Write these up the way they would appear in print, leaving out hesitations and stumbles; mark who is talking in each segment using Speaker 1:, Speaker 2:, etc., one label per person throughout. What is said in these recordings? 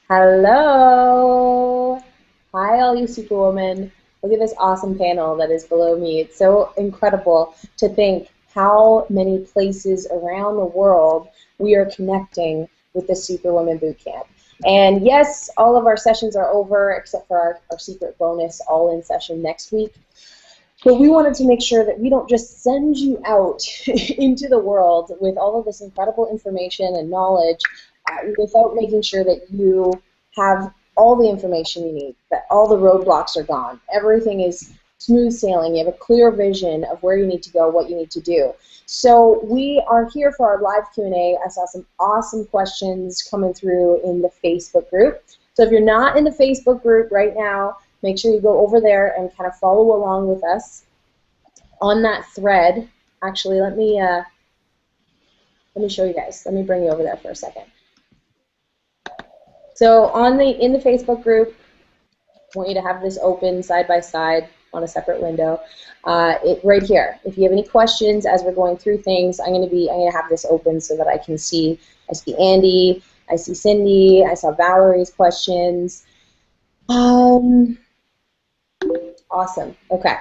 Speaker 1: Hello. Hi, all you superwomen. Look at this awesome panel that is below me. It's so incredible to think how many places around the world we are connecting with the Superwoman Bootcamp. And yes, all of our sessions are over except for our secret bonus all-in session next week. But we wanted to make sure that we don't just send you out into the world with all of this incredible information and knowledge without making sure that you have all the information you need, that all the roadblocks are gone. Everything is smooth sailing. You have a clear vision of where you need to go, what you need to do. So we are here for our live Q&A. I saw some awesome questions coming through in the Facebook group. So if you're not in the Facebook group right now, make sure you go over there and kind of follow along with us on that thread. Actually, let me show you guys. Let me bring you over there for a second. So in the Facebook group, I want you to have this open side by side on a separate window. Right here. If you have any questions as we're going through things, I'm gonna have this open so that I can see. I see Andy, I see Cindy, I saw Valerie's questions. Awesome. Okay.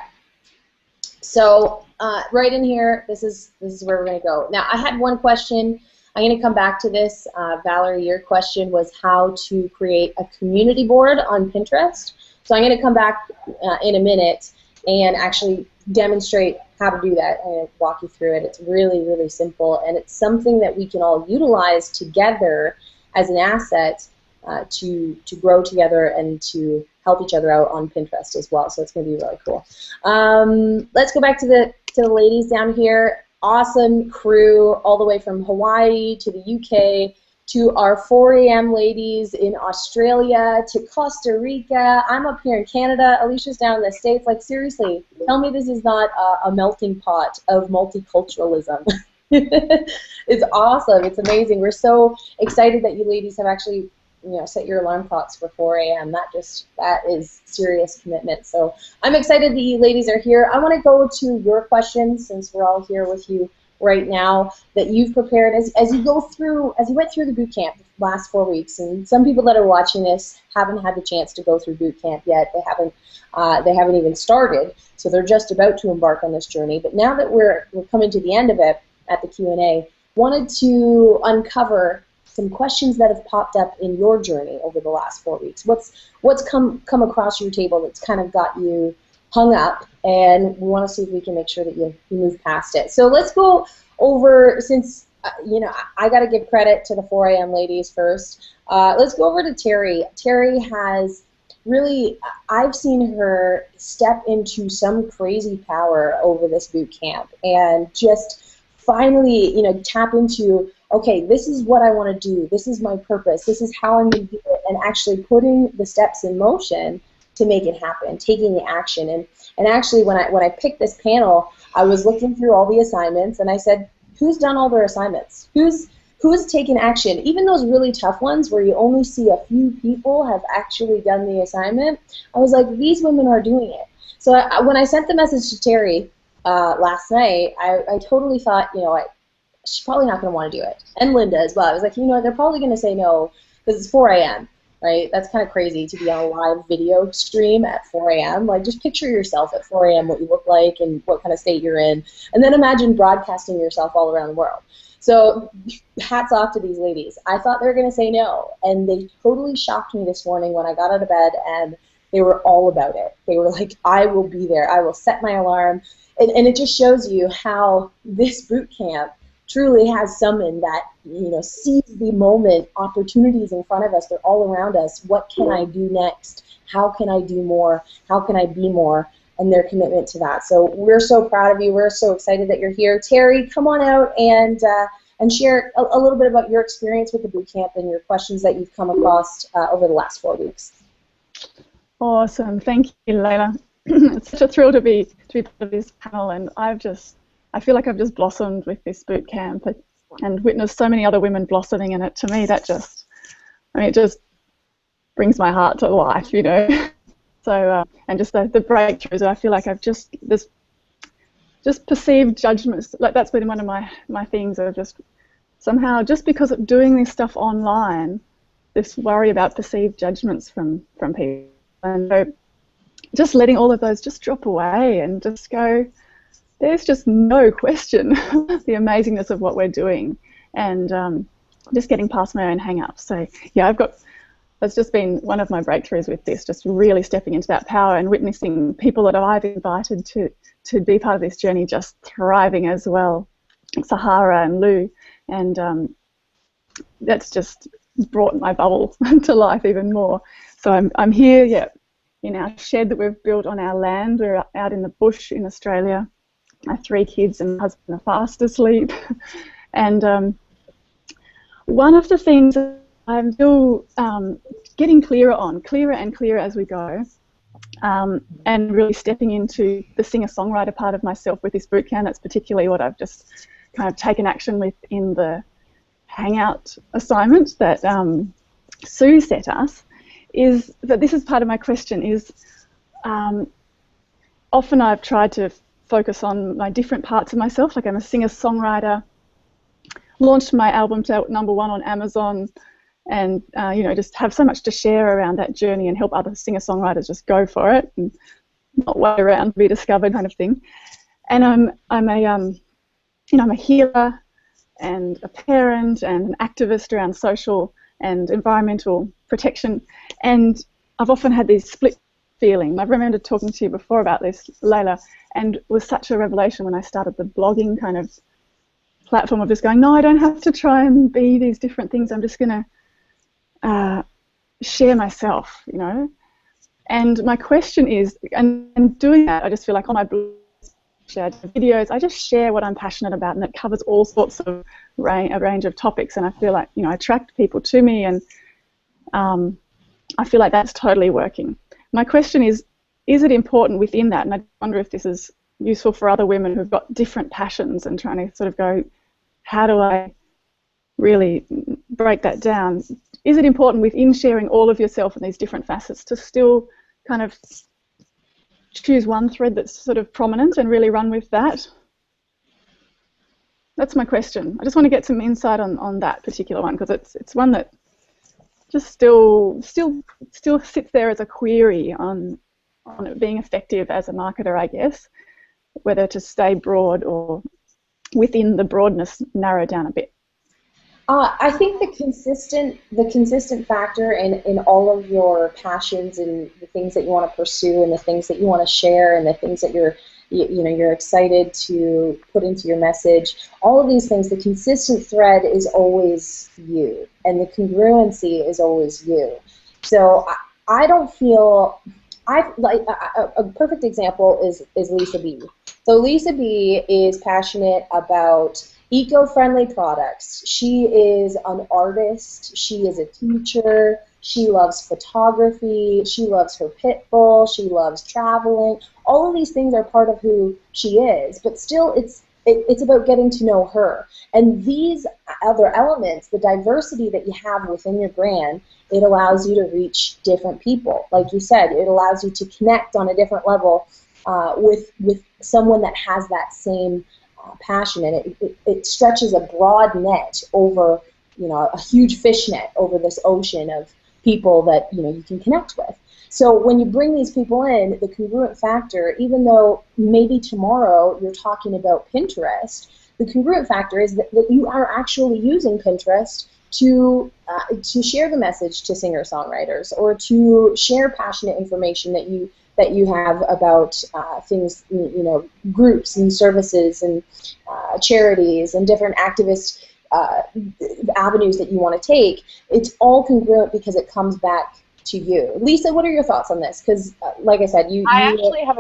Speaker 1: So right in here, this is where we're going to go. Now, I had one question. I'm going to come back to this. Valerie, your question was how to create a community board on Pinterest. So I'm going to come back in a minute and actually demonstrate how to do that. I'm going to walk you through it. It's really, really simple, and it's something that we can all utilize together as an asset to grow together and to help each other out on Pinterest as well. So it's going to be really cool. Let's go back to the ladies down here. Awesome crew all the way from Hawaii to the UK to our 4 a.m. ladies in Australia to Costa Rica. I'm up here in Canada. Alicia's down in the States. Like, seriously, tell me this is not a melting pot of multiculturalism. It's awesome. It's amazing. We're so excited that you ladies have actually set your alarm clocks for 4 a.m. That is serious commitment. So I'm excited that you ladies are here. I want to go to your questions since we're all here with you right now that you've prepared as you went through the boot camp the last 4 weeks. And some people that are watching this haven't had the chance to go through boot camp yet. They haven't even started. So they're just about to embark on this journey. But now that we're coming to the end of it at the Q&A, wanted to uncover some questions that have popped up in your journey over the last 4 weeks. What's come across your table that's kind of got you hung up, and we want to see if we can make sure that you move past it. So let's go over, since I got to give credit to the 4 a.m. ladies first. Let's go over to Terry. Terry has really, I've seen her step into some crazy power over this boot camp and just finally, tap into, okay, this is what I want to do. This is my purpose. This is how I'm going to do it, and actually putting the steps in motion to make it happen, taking the action. And actually, when I picked this panel, I was looking through all the assignments, and I said, who's done all their assignments? Who's taken action? Even those really tough ones where you only see a few people have actually done the assignment, I was like, these women are doing it. So when I sent the message to Terry last night, I totally thought, she's probably not going to want to do it. And Linda as well. I was like, they're probably going to say no because it's 4 a.m., right? That's kind of crazy to be on a live video stream at 4 a.m. Like, just picture yourself at 4 a.m., what you look like and what kind of state you're in, and then imagine broadcasting yourself all around the world. So hats off to these ladies. I thought they were going to say no, and they totally shocked me this morning when I got out of bed, and they were all about it. They were like, I will be there. I will set my alarm. And it just shows you how this boot camp truly has summoned that, seize the moment, opportunities in front of us, they're all around us. What can I do next? How can I do more? How can I be more? And their commitment to that. So we're so proud of you. We're so excited that you're here. Terry, come on out and share a little bit about your experience with the boot camp and your questions that you've come across over the last 4 weeks.
Speaker 2: Awesome. Thank you, Layla. It's such a thrill to be part of this panel, and I feel like I've just blossomed with this boot camp and witnessed so many other women blossoming in it. To me, it just brings my heart to life, So, and just the breakthroughs, I feel like I've just perceived judgments. Like, that's been one of my things of just somehow, just because of doing this stuff online, this worry about perceived judgments from people. And so just letting all of those just drop away and just go, there's just no question the amazingness of what we're doing, and just getting past my own hang-ups. So yeah, that's just been one of my breakthroughs with this, just really stepping into that power and witnessing people that I've invited to be part of this journey just thriving as well, Sahara and Lou, and that's just brought my bubble to life even more. So I'm here, yeah, in our shed that we've built on our land. We're out in the bush in Australia. My 3 kids and my husband are fast asleep. And one of the things I'm still getting clearer and clearer as we go, and really stepping into the singer-songwriter part of myself with this bootcamp. That's particularly what I've just kind of taken action with in the Hangout assignment that Sue set us, is that this is part of my question is often I've tried to focus on my different parts of myself, like I'm a singer-songwriter, launched my album to #1 on Amazon, and you know, just have so much to share around that journey and help other singer-songwriters just go for it and not wait around to be discovered, kind of thing. And I'm a you know, I'm a healer and a parent and an activist around social and environmental protection, and I've often had these split feelings. I remember talking to you before about this, Layla, and it was such a revelation when I started the blogging kind of platform of just going, no, I don't have to try and be these different things. I'm just going to share myself, you know. And my question is, and doing that, I just feel like on my blog, shared videos, I just share what I'm passionate about, and it covers all sorts of a range of topics, and I feel like, you know, I attract people to me, and I feel like that's totally working. My question is it important within that, and I wonder if this is useful for other women who've got different passions and trying to sort of go, how do I really break that down? Is it important within sharing all of yourself in these different facets to still kind of choose one thread that's sort of prominent and really run with that? That's my question. I just want to get some insight on that particular one, because it's one that just still sits there as a query on it being effective as a marketer, I guess, whether to stay broad or within the broadness narrow down a bit.
Speaker 1: I think the consistent factor in all of your passions and the things that you want to pursue and the things that you want to share and the things that you're excited to put into your message, all of these things, the consistent thread is always you, and the congruency is always you. So I don't feel, a perfect example is Lisa B. So Lisa B is passionate about eco-friendly products. She is an artist. She is a teacher. She loves photography. She loves her pit bull. She loves traveling. All of these things are part of who she is, but still it's about getting to know her. And these other elements, the diversity that you have within your brand, it allows you to reach different people. Like you said, it allows you to connect on a different level with someone that has that same passion, and it stretches a broad net over, you know, a huge fish net over this ocean of people that, you know, you can connect with. So when you bring these people in, the congruent factor, even though maybe tomorrow you're talking about Pinterest, the congruent factor is that you are actually using Pinterest to share the message to singer-songwriters, or to share passionate information that you have about things, you know, groups and services and charities and different activist avenues that you want to take. It's all congruent because it comes back to you. Lisa, what are your thoughts on this? Because, like I said, I actually
Speaker 3: have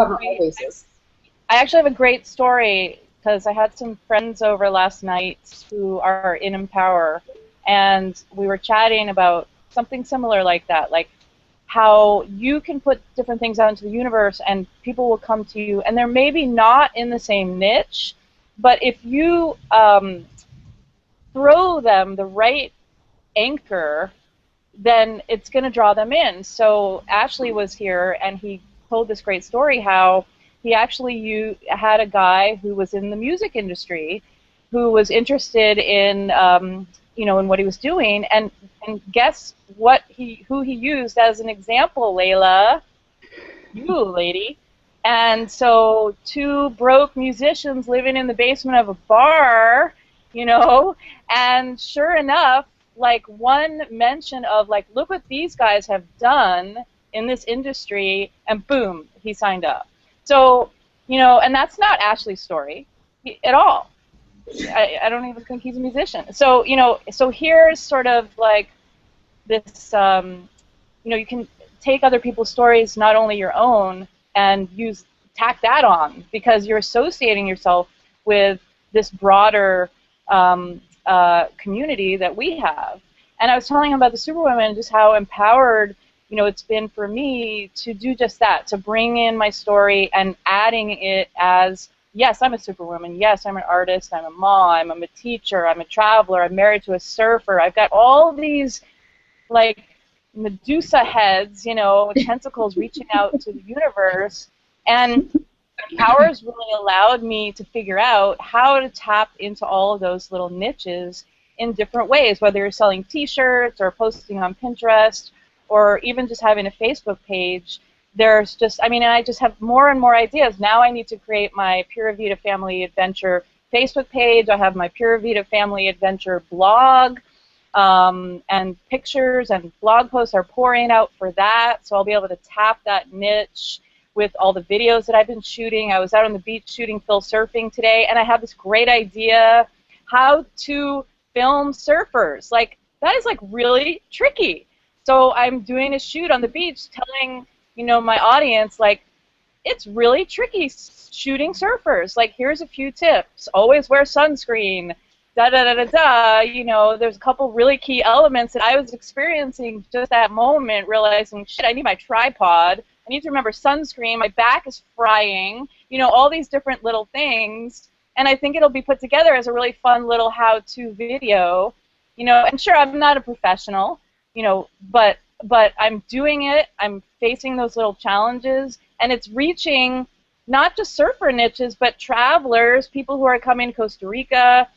Speaker 3: a great story, because I had some friends over last night who are in Empower, and we were chatting about something similar like that, like how you can put different things out into the universe and people will come to you, and they're maybe not in the same niche, but if you throw them the right anchor, then it's going to draw them in. So Ashley was here, and he told this great story how he actually had a guy who was in the music industry who was interested in in what he was doing, and guess who he used as an example, Layla? You, lady. And so two broke musicians living in the basement of a bar, and sure enough, like one mention of like, look what these guys have done in this industry, and boom, he signed up. So, and that's not Ashley's story at all. I don't even think he's a musician. So, so here's sort of like this, you can take other people's stories, not only your own, and tack that on, because you're associating yourself with this broader community that we have. And I was telling him about the Superwomen, just how empowered it's been for me to do just that, to bring in my story and adding it as, yes, I'm a Superwoman, yes, I'm an artist, I'm a mom, I'm a teacher, I'm a traveler, I'm married to a surfer, I've got all these like Medusa heads, tentacles reaching out to the universe, and Empower's really allowed me to figure out how to tap into all of those little niches in different ways, whether you're selling t-shirts or posting on Pinterest or even just having a Facebook page. There's just, and I just have more and more ideas. Now I need to create my Pura Vida Family Adventure Facebook page. I have my Pura Vida Family Adventure blog. And pictures and blog posts are pouring out for that, so I'll be able to tap that niche with all the videos that I've been shooting. I was out on the beach shooting Phil surfing today, and I had this great idea how to film surfers. Like, that is like really tricky. So I'm doing a shoot on the beach telling, my audience, like, it's really tricky shooting surfers. Like, here's a few tips. Always wear sunscreen. There's a couple really key elements that I was experiencing just that moment, realizing, shit, I need my tripod. I need to remember sunscreen. My back is frying. All these different little things. And I think it'll be put together as a really fun little how-to video. And sure, I'm not a professional, but I'm doing it. I'm facing those little challenges, and it's reaching not just surfer niches, but travelers, people who are coming to Costa Rica,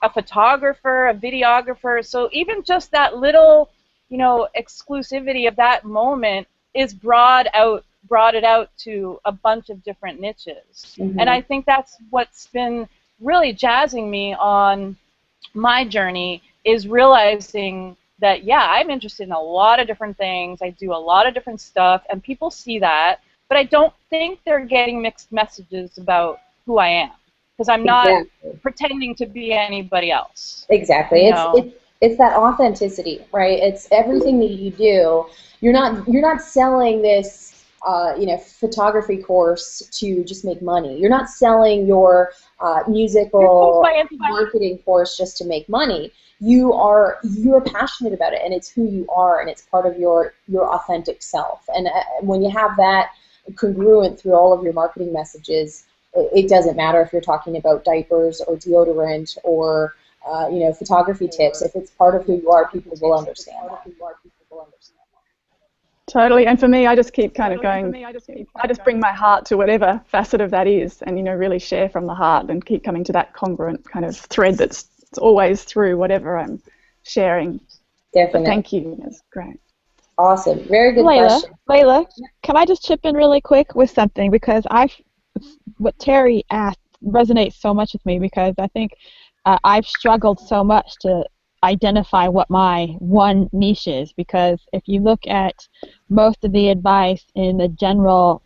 Speaker 3: a photographer, a videographer. So even just that little, exclusivity of that moment is brought it out to a bunch of different niches. Mm-hmm. And I think that's what's been really jazzing me on my journey, is realizing that, yeah, I'm interested in a lot of different things. I do a lot of different stuff, and people see that, but I don't think they're getting mixed messages about who I am, because I'm not pretending to be anybody else.
Speaker 1: Exactly. It's that authenticity, right? It's everything that you do. You're not selling this photography course to just make money. You're not selling your musical marketing course just to make money. You're passionate about it, and it's who you are, and it's part of your authentic self. And when you have that congruent through all of your marketing messages, it doesn't matter if you're talking about diapers or deodorant or photography tips. If it's part of who you are, people will understand that.
Speaker 2: Totally. And for me, I just keep kind of going, I just bring my heart to whatever facet of that is, and really share from the heart and keep coming to that congruent kind of thread that's always through whatever I'm sharing.
Speaker 1: Definitely.
Speaker 2: But thank you. That's great.
Speaker 1: Awesome. Very good question.
Speaker 4: Layla, can I just chip in really quick with something? Because what Terry asked resonates so much with me, because I think I've struggled so much to identify what my one niche is, because if you look at most of the advice in the general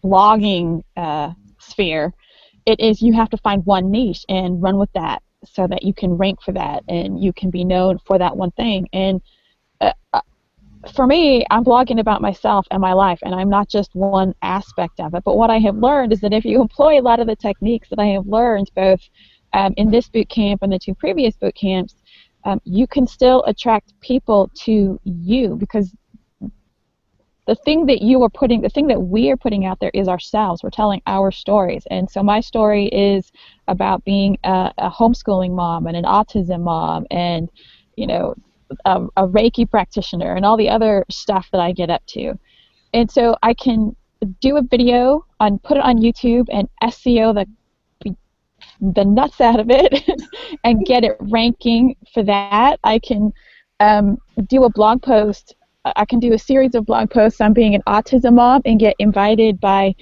Speaker 4: blogging sphere, it is you have to find one niche and run with that so that you can rank for that and you can be known for that one thing. And for me, I'm blogging about myself and my life, and I'm not just one aspect of it. But what I have learned is that if you employ a lot of the techniques that I have learned both in this boot camp and the two previous boot camps, you can still attract people to you, because the thing that we are putting out there is ourselves. We're telling our stories. And so my story is about being a homeschooling mom and an autism mom and, a Reiki practitioner and all the other stuff that I get up to. And so I can do a video and put it on YouTube and SEO the nuts out of it and get it ranking for that. I can do a blog post. I can do a series of blog posts on being an autism mom and get invited by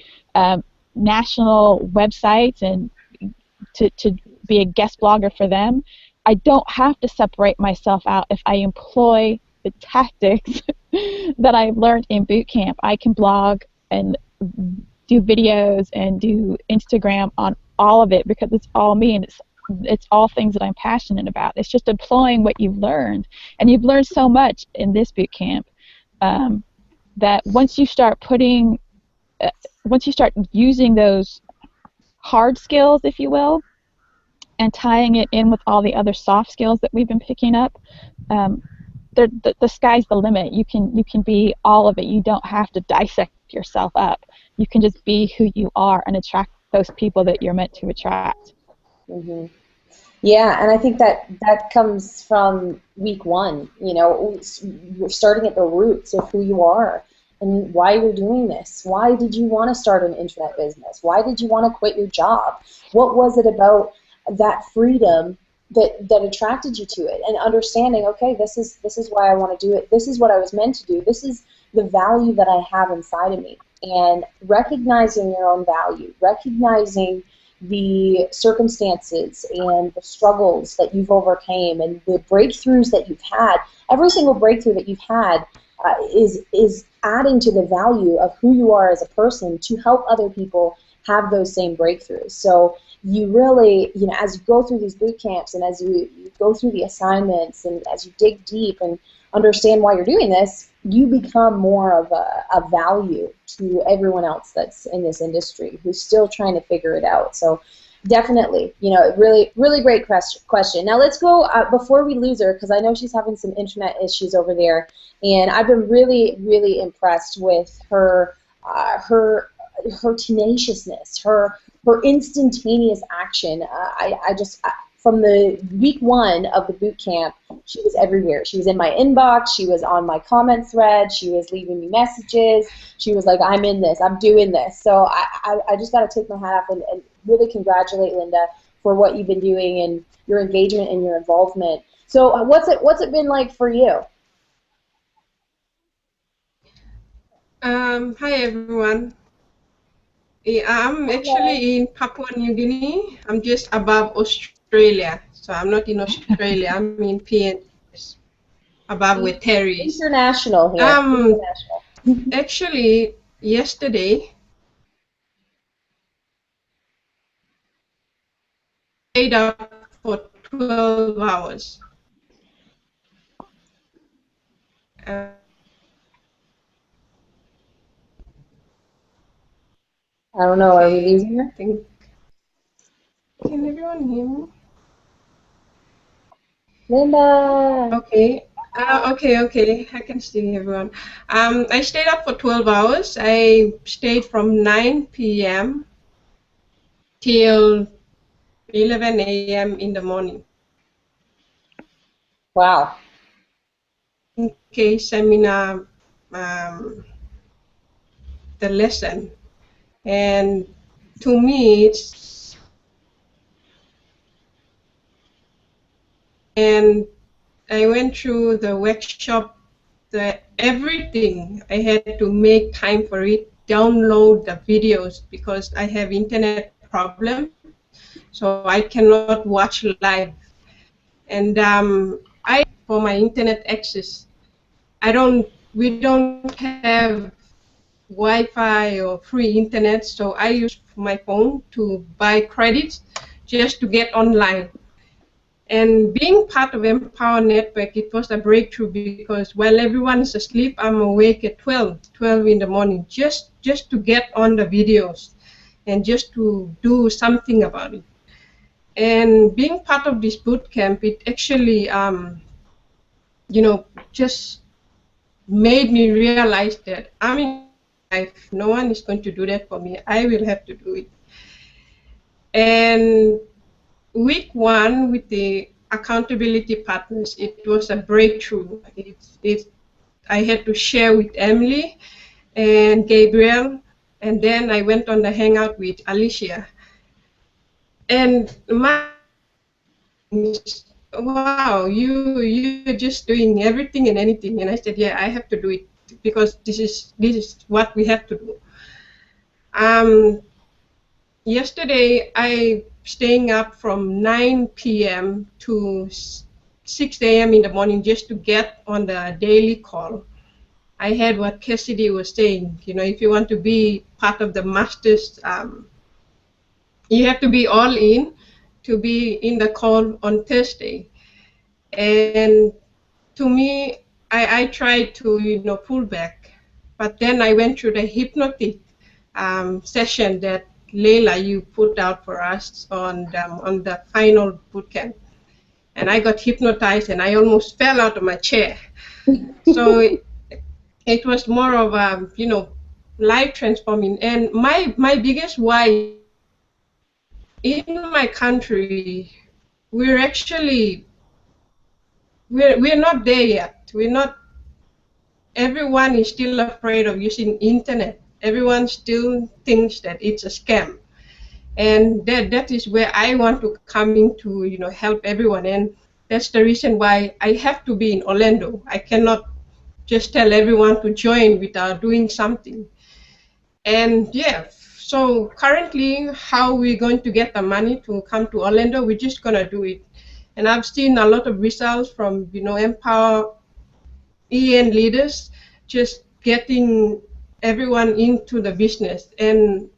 Speaker 4: national websites and to be a guest blogger for them. I don't have to separate myself out if I employ the tactics that I've learned in boot camp. I can blog and do videos and do Instagram on all of it because it's all me, and it's all things that I'm passionate about. It's just employing what you've learned, and you've learned so much in this boot camp that once you start using those hard skills, if you will, and tying it in with all the other soft skills that we've been picking up, the sky's the limit. You can be all of it. You don't have to dissect yourself up. You can just be who you are and attract those people that you're meant to attract.
Speaker 1: Mm-hmm. Yeah, and I think that comes from week one. You know, you're starting at the roots of who you are and why you're doing this. Why did you want to start an internet business? Why did you want to quit your job? What was it about that freedom that attracted you to it? And understanding, okay, this is why I want to do it. This is what I was meant to do. This is the value that I have inside of me. And recognizing your own value, recognizing the circumstances and the struggles that you've overcame and the breakthroughs that you've had. Every single breakthrough that you've had is adding to the value of who you are as a person to help other people have those same breakthroughs. So you really, you know, as you go through these boot camps and as you go through the assignments and as you dig deep and understand why you're doing this, you become more of a value to everyone else that's in this industry who's still trying to figure it out. So definitely, you know, really, really great question. Now let's go, before we lose her, because I know she's having some internet issues over there, and I've been really, really impressed with her tenaciousness, her instantaneous action. From the week one of the boot camp, she was everywhere. She was in my inbox. She was on my comment thread. She was leaving me messages. She was like, I'm in this. I'm doing this. So I just got to take my hat off and really congratulate Linda for what you've been doing and your engagement and your involvement. So what's it been like for you?
Speaker 5: Hi everyone. I'm actually in Papua New Guinea. I'm just above Australia, so I'm not in Australia. I'm in PNG, above where Terry is.
Speaker 1: International here. International.
Speaker 5: Actually, yesterday, I stayed up for 12 hours.
Speaker 1: I don't know. Are we losing her?
Speaker 5: Can everyone hear me?
Speaker 1: Linda.
Speaker 5: Okay. Okay. I can still hear everyone. I stayed up for 12 hours. I stayed from 9 p.m. till 11 a.m. in the morning.
Speaker 1: Wow.
Speaker 5: Okay, seminar, the lesson, and to me it's, and I went through the workshop, everything. I had to make time for it, download the videos because I have internet problem, so I cannot watch live. And for my internet access, we don't have Wi-Fi or free internet, so I use my phone to buy credits just to get online. And being part of Empower Network, it was a breakthrough because while everyone is asleep, I'm awake at 12 in the morning just to get on the videos and just to do something about it. And being part of this boot camp, it actually, you know, just made me realize that I'm in life. No one is going to do that for me. I will have to do it. And week one with the accountability partners, it was a breakthrough. I had to share with Emily and Gabriel, and then I went on the hangout with Alicia. And my, wow, you're just doing everything and anything. And I said, yeah, I have to do it because this is what we have to do. Yesterday I staying up from 9 p.m. to 6 a.m. in the morning just to get on the daily call. I heard what Cassidy was saying. You know, if you want to be part of the masters, you have to be all in to be in the call on Thursday. And to me, I tried to, pull back. But then I went through the hypnotic session that Leila, you put out for us on the final bootcamp. And I got hypnotized and I almost fell out of my chair. So it was more of a, life transforming. And my biggest why in my country, we're actually, we're not there yet. We're not, everyone is still afraid of using internet. Everyone still thinks that it's a scam. And that is where I want to come in to, help everyone. And that's the reason why I have to be in Orlando. I cannot just tell everyone to join without doing something. And yeah, so currently how we're going to get the money to come to Orlando, we're just going to do it. And I've seen a lot of results from, Empower EN leaders just getting everyone into the business. And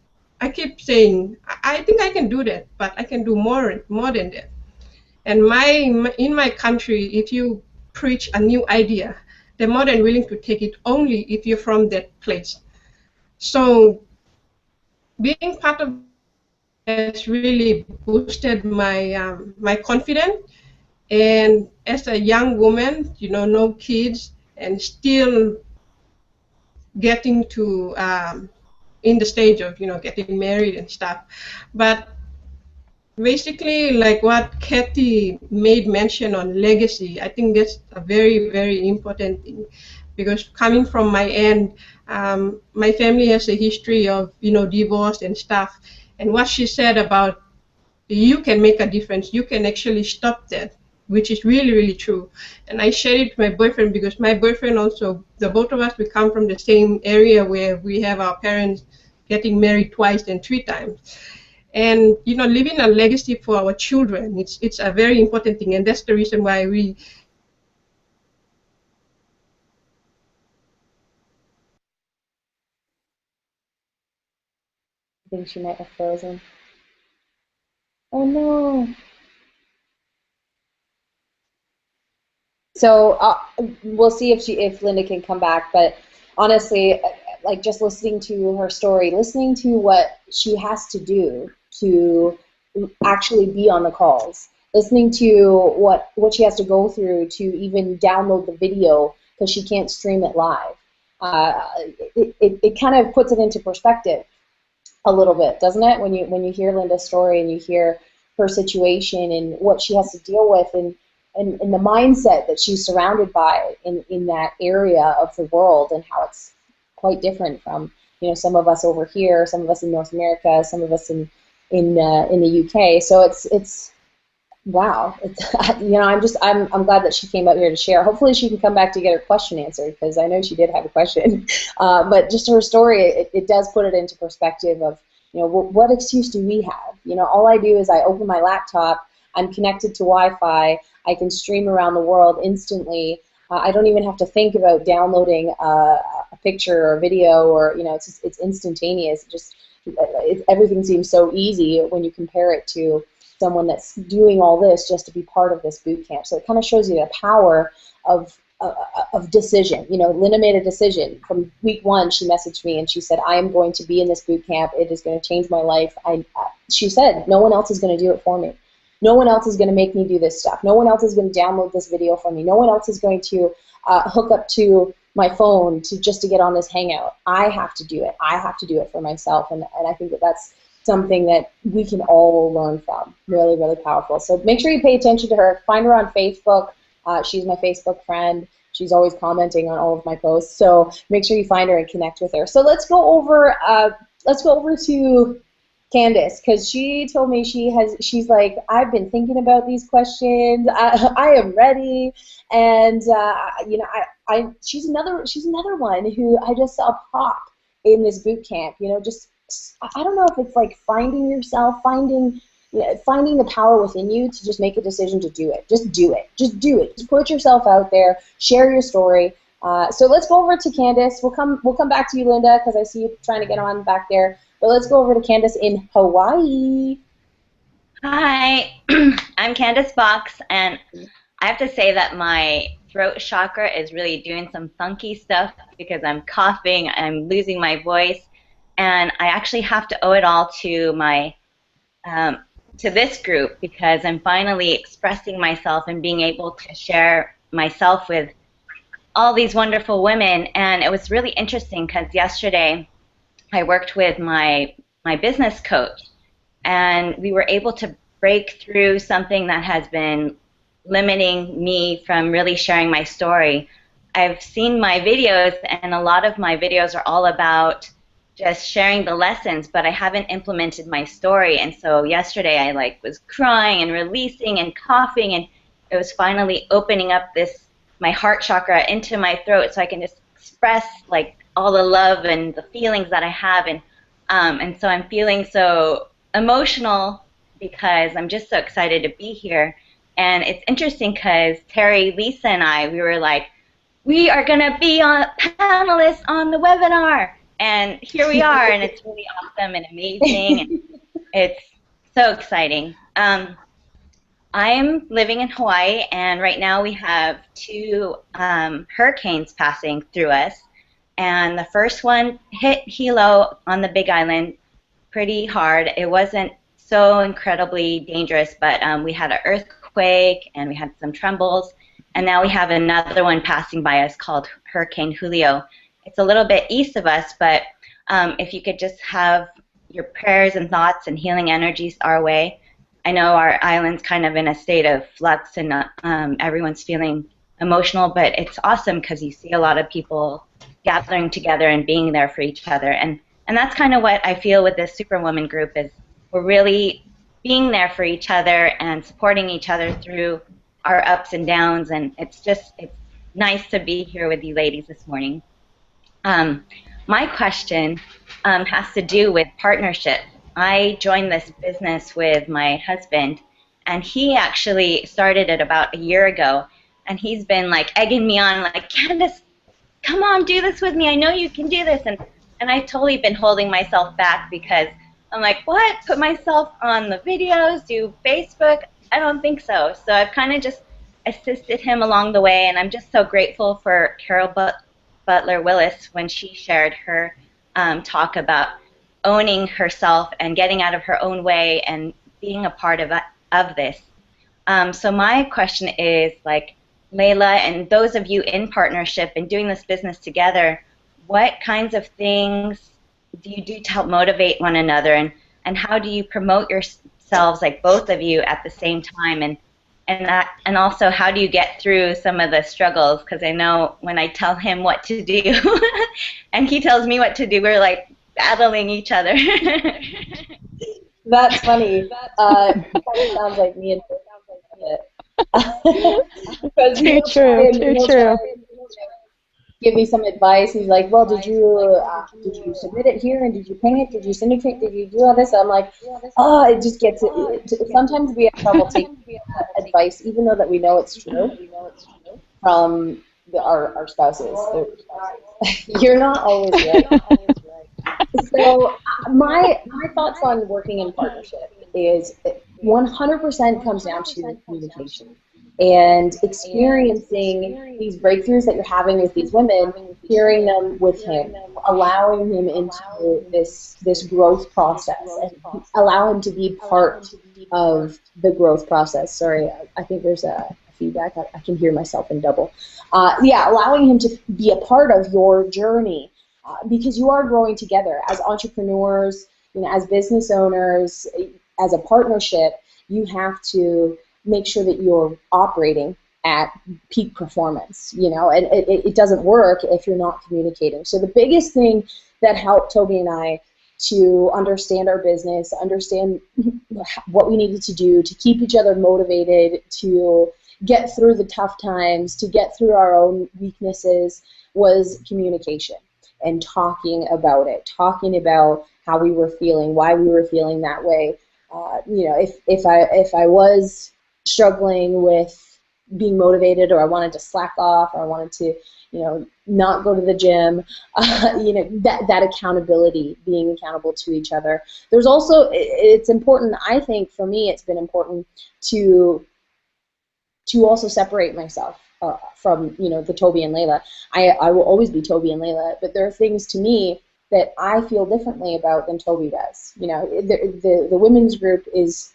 Speaker 5: I keep saying, I think I can do that, but I can do more than that. And in my country, if you preach a new idea, they're more than willing to take it only if you're from that place. So being part of has really boosted my my confidence. And as a young woman, no kids, and still getting to in the stage of getting married and stuff. But basically, like what Kathy made mention on legacy, I think that's a very, very important thing, because coming from my end, my family has a history of divorce and stuff. And what she said about you can make a difference, you can actually stop that, which is really, really true. And I shared it with my boyfriend because my boyfriend also, the both of us, we come from the same area where we have our parents getting married twice and 3 times. And leaving a legacy for our children, it's a very important thing, and that's the reason why we.
Speaker 1: I think she might have frozen. Oh no. So we'll see if Linda can come back. But honestly, like just listening to her story, listening to what she has to do to actually be on the calls, listening to what she has to go through to even download the video because she can't stream it live. It kind of puts it into perspective a little bit, doesn't it? When you hear Linda's story and you hear her situation and what she has to deal with and the mindset that she's surrounded by in that area of the world, and how it's quite different from some of us over here, some of us in North America, some of us in the UK. So it's wow. It's I'm glad that she came up here to share. Hopefully she can come back to get her question answered, because I know she did have a question. But just her story, it does put it into perspective of what excuse do we have? All I do is I open my laptop, I'm connected to Wi-Fi, I can stream around the world instantly. I don't even have to think about downloading a picture or a video, or it's instantaneous. Everything seems so easy when you compare it to someone that's doing all this just to be part of this boot camp. So it kind of shows you the power of decision. Linda made a decision. From week 1, she messaged me and she said, I am going to be in this boot camp. It is going to change my life. She said, no one else is going to do it for me. No one else is going to make me do this stuff. No one else is going to download this video for me. No one else is going to hook up to my phone just to get on this hangout. I have to do it. I have to do it for myself. And I think that's something that we can all learn from. Really, really powerful. So make sure you pay attention to her. Find her on Facebook. She's my Facebook friend. She's always commenting on all of my posts. So make sure you find her and connect with her. So let's go over to Candice, because she told me she's like, I've been thinking about these questions. I am ready, and you know, she's another one who I just saw pop in this boot camp. You know, just I don't know if it's like finding yourself, finding the power within you to just make a decision to do it. Just do it. Just do it. Just put yourself out there. Share your story. So let's go over to Candice. We'll come back to you, Linda, because I see you trying to get on back there. But let's go over to Candice in Hawaii.
Speaker 6: Hi, I'm Candice Fox, and I have to say that my throat chakra is really doing some funky stuff because I'm coughing, I'm losing my voice, and I actually have to owe it all to my to this group because I'm finally expressing myself and being able to share myself with all these wonderful women. And it was really interesting because yesterday I worked with my business coach, and we were able to break through something that has been limiting me from really sharing my story. I've seen my videos, and a lot of my videos are all about just sharing the lessons, but I haven't implemented my story. And so yesterday I was crying and releasing and coughing, and it was finally opening up my heart chakra into my throat so I can just express all the love and the feelings that I have, and so I'm feeling so emotional because I'm just so excited to be here. And it's interesting because Terry, Lisa, and we were like, we are going to be panelists on the webinar, and here we are, and it's really awesome and amazing, and it's so exciting. I'm living in Hawaii, and right now we have 2 hurricanes passing through us. And the first one hit Hilo on the Big Island pretty hard. It wasn't so incredibly dangerous, but we had an earthquake and we had some trembles. And now we have another one passing by us called Hurricane Julio. It's a little bit east of us, but if you could just have your prayers and thoughts and healing energies our way. I know our island's kind of in a state of flux, and everyone's feeling emotional, but it's awesome because you see a lot of people gathering together and being there for each other. And that's kind of what I feel with this Superwoman group is we're really being there for each other and supporting each other through our ups and downs, and it's nice to be here with you ladies this morning. My question has to do with partnership. I joined this business with my husband, and he actually started it about a year ago, and he's been egging me on, Candice, come on, do this with me. I know you can do this. And I've totally been holding myself back because I'm like, what? Put myself on the videos, do Facebook? I don't think so. So I've kind of just assisted him along the way, and I'm just so grateful for Carol Butler Willis when she shared her talk about owning herself and getting out of her own way and being a part of this. So my question is, Layla, and those of you in partnership and doing this business together, what kinds of things do you do to help motivate one another, and how do you promote yourselves, both of you, at the same time, and also how do you get through some of the struggles? Because I know when I tell him what to do and he tells me what to do, we're battling each other.
Speaker 1: That's funny. Kind of sounds like me and
Speaker 4: Too true.
Speaker 1: Give me some advice. He's like, well, did you submit it here, and did you ping it? Did you syndicate? Did you do all this? I'm like, oh, it just gets it. Sometimes we have trouble taking advice, even though that we know it's true, from our spouses. You're not always right. So my thoughts on working in partnership is 100% comes down to communication and experiencing these breakthroughs that you're having with these women, hearing them with him, allowing him into this growth process, and allow him to be part of the growth process. Sorry, I think there's a feedback. I can hear myself in double. Yeah, allowing him to be a part of your journey. Because you are growing together as entrepreneurs, as business owners, as a partnership. You have to make sure that you're operating at peak performance, and it doesn't work if you're not communicating. So the biggest thing that helped Toby and I to understand our business, understand what we needed to do to keep each other motivated, to get through the tough times, to get through our own weaknesses, was communication and talking about it, talking about how we were feeling, why we were feeling that way. You know, if I was struggling with being motivated, or I wanted to slack off, or I wanted to, you know, not go to the gym, you know, that accountability, being accountable to each other. There's also, it's important, I think for me, it's been important to also separate myself from, you know, the Toby and Layla. I will always be Toby and Layla, but there are things to me that I feel differently about than Toby does. You know, the women's group is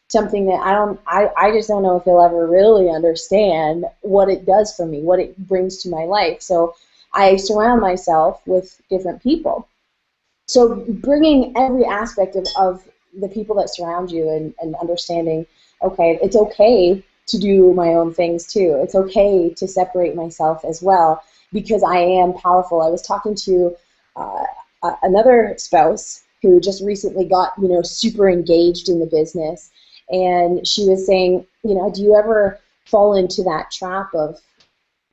Speaker 1: something that I just don't know if he'll ever really understand what it does for me, what it brings to my life. So I surround myself with different people. So bringing every aspect of the people that surround you, and understanding, okay, it's okay to do my own things too. It's okay to separate myself as well, because I am powerful. I was talking to another spouse who just recently got, you know, super engaged in the business, and she was saying, you know, do you ever fall into that trap of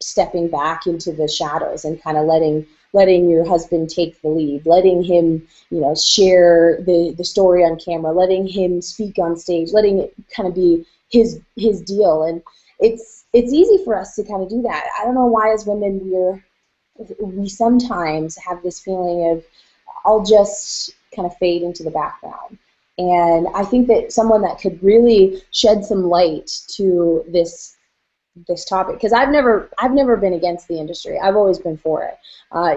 Speaker 1: stepping back into the shadows and kind of letting your husband take the lead, letting him, you know, share the story on camera, letting him speak on stage, letting it kind of be his deal? And it's easy for us to kind of do that. I don't know why as women we sometimes have this feeling of, I'll just kind of fade into the background. And I think that someone that could really shed some light to this topic, because I've never been against the industry. I've always been for it.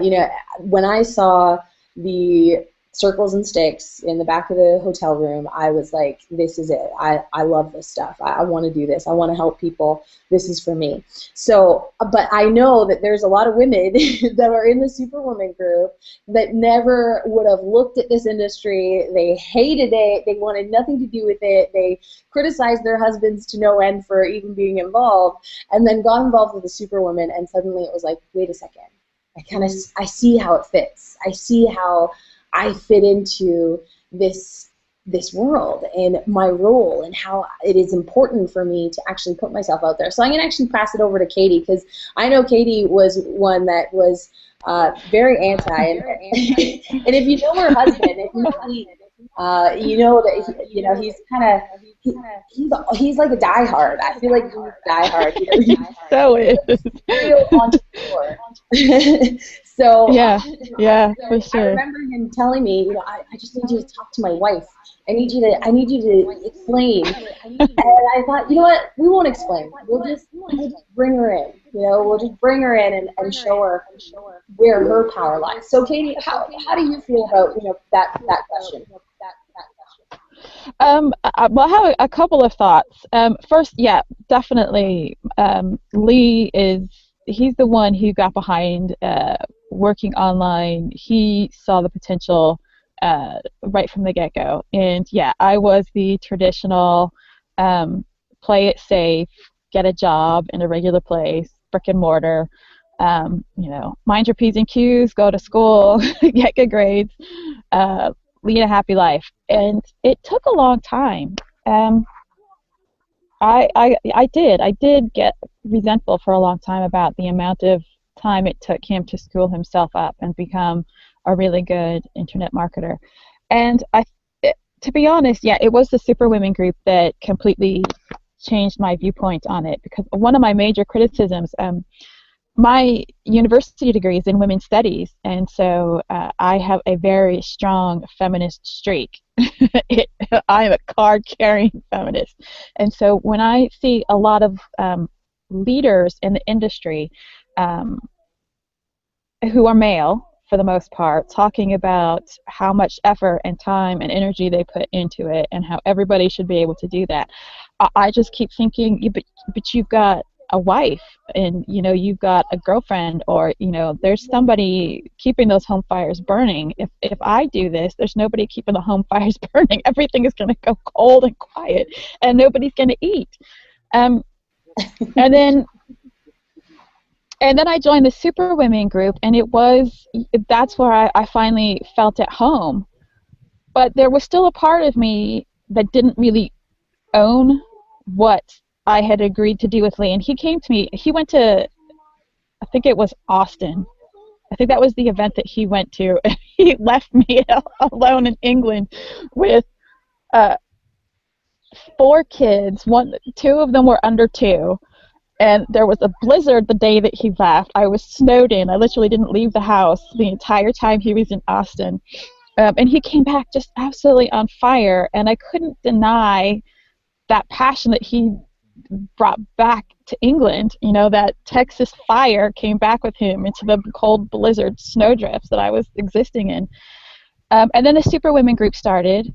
Speaker 1: You know, when I saw the circles and sticks in the back of the hotel room, I was like, this is it. I love this stuff. I want to do this. I want to help people. This is for me. So, but I know that there's a lot of women that are in the Superwoman group that never would have looked at this industry. They hated it. They wanted nothing to do with it. They criticized their husbands to no end for even being involved, and then got involved with the Superwoman, and suddenly it was like, wait a second. I see how it fits. I see how I fit into this world and my role, and how it is important for me to actually put myself out there. So I'm going to actually pass it over to Katie, because I know Katie was one that was very anti. And if you know her husband, you know that he's kind of he's like a diehard. I feel like he's a diehard. You know,
Speaker 4: So is.
Speaker 1: Real entrepreneur. So
Speaker 4: yeah, for
Speaker 1: I
Speaker 4: sure.
Speaker 1: remember him telling me, you know, I just need you to talk to my wife. I need you to explain. And I thought, you know what, we won't explain. We'll just bring her in. You know, we'll just bring her in and show her where her power lies. So Katie, how do you feel about, you know, that question?
Speaker 4: Well, I have a couple of thoughts. First, yeah, definitely. Lee he's the one who got behind working online. He saw the potential right from the get-go. And yeah, I was the traditional play it safe, get a job in a regular place, brick and mortar. You know, mind your P's and Q's, go to school, get good grades, lead a happy life. And it took a long time. I did get resentful for a long time about the amount of time it took him to school himself up and become a really good internet marketer. And to be honest, yeah, it was the Superwomen group that completely changed my viewpoint on it, because one of my major criticisms, my university degree is in women's studies, and so I have a very strong feminist streak. I am a card-carrying feminist. And so when I see a lot of leaders in the industry who are male, for the most part, talking about how much effort and time and energy they put into it and how everybody should be able to do that, I just keep thinking, but you've got a wife, and you know, you've got a girlfriend, or you know, there's somebody keeping those home fires burning. If I do this, there's nobody keeping the home fires burning. Everything is going to go cold and quiet, and nobody's going to eat. And then I joined the Superwomen group, and that's where I finally felt at home. but there was still a part of me that didn't really own what I had agreed to do with Lee. And he came to me. He went to, I think it was Austin. I think that was the event that he went to. He left me alone in England with 4 kids. Two of them were under 2. And there was a blizzard the day that he left. I was snowed in. I literally didn't leave the house the entire time he was in Austin. And he came back just absolutely on fire. And I couldn't deny that passion that he brought back to England. You know, that Texas fire came back with him into the cold blizzard snowdrifts that I was existing in. And then the Super Women group started.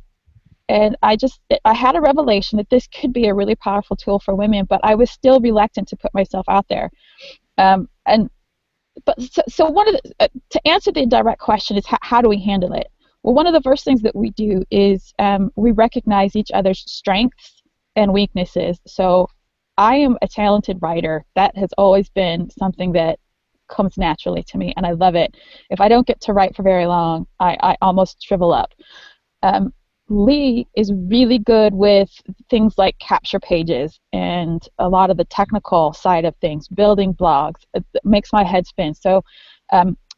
Speaker 4: And I had a revelation that this could be a really powerful tool for women, but I was still reluctant to put myself out there. So one of to answer the direct question is how do we handle it? Well, one of the first things that we do is we recognize each other's strengths and weaknesses. So I am a talented writer. That has always been something that comes naturally to me, and I love it. If I don't get to write for very long, I almost shrivel up. Lee is really good with things like capture pages and a lot of the technical side of things, building blogs. It makes my head spin. So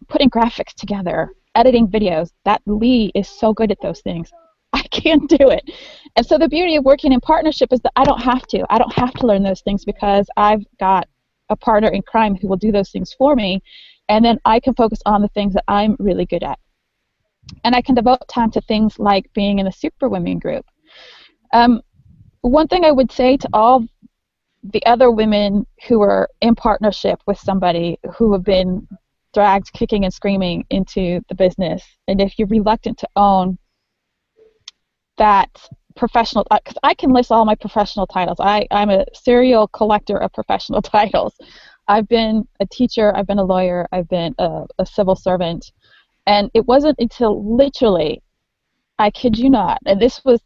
Speaker 4: putting graphics together, editing videos, that Lee is so good at those things. I can't do it. And so the beauty of working in partnership is that I don't have to. I don't have to learn those things because I've got a partner in crime who will do those things for me, and then I can focus on the things that I'm really good at. And I can devote time to things like being in a Super Women group. One thing I would say to all the other women who are in partnership with somebody who have been dragged kicking and screaming into the business, and if you're reluctant to own that professional, because I can list all my professional titles. I'm a serial collector of professional titles. I've been a teacher, I've been a lawyer, I've been a civil servant. And it wasn't until literally, I kid you not, and this was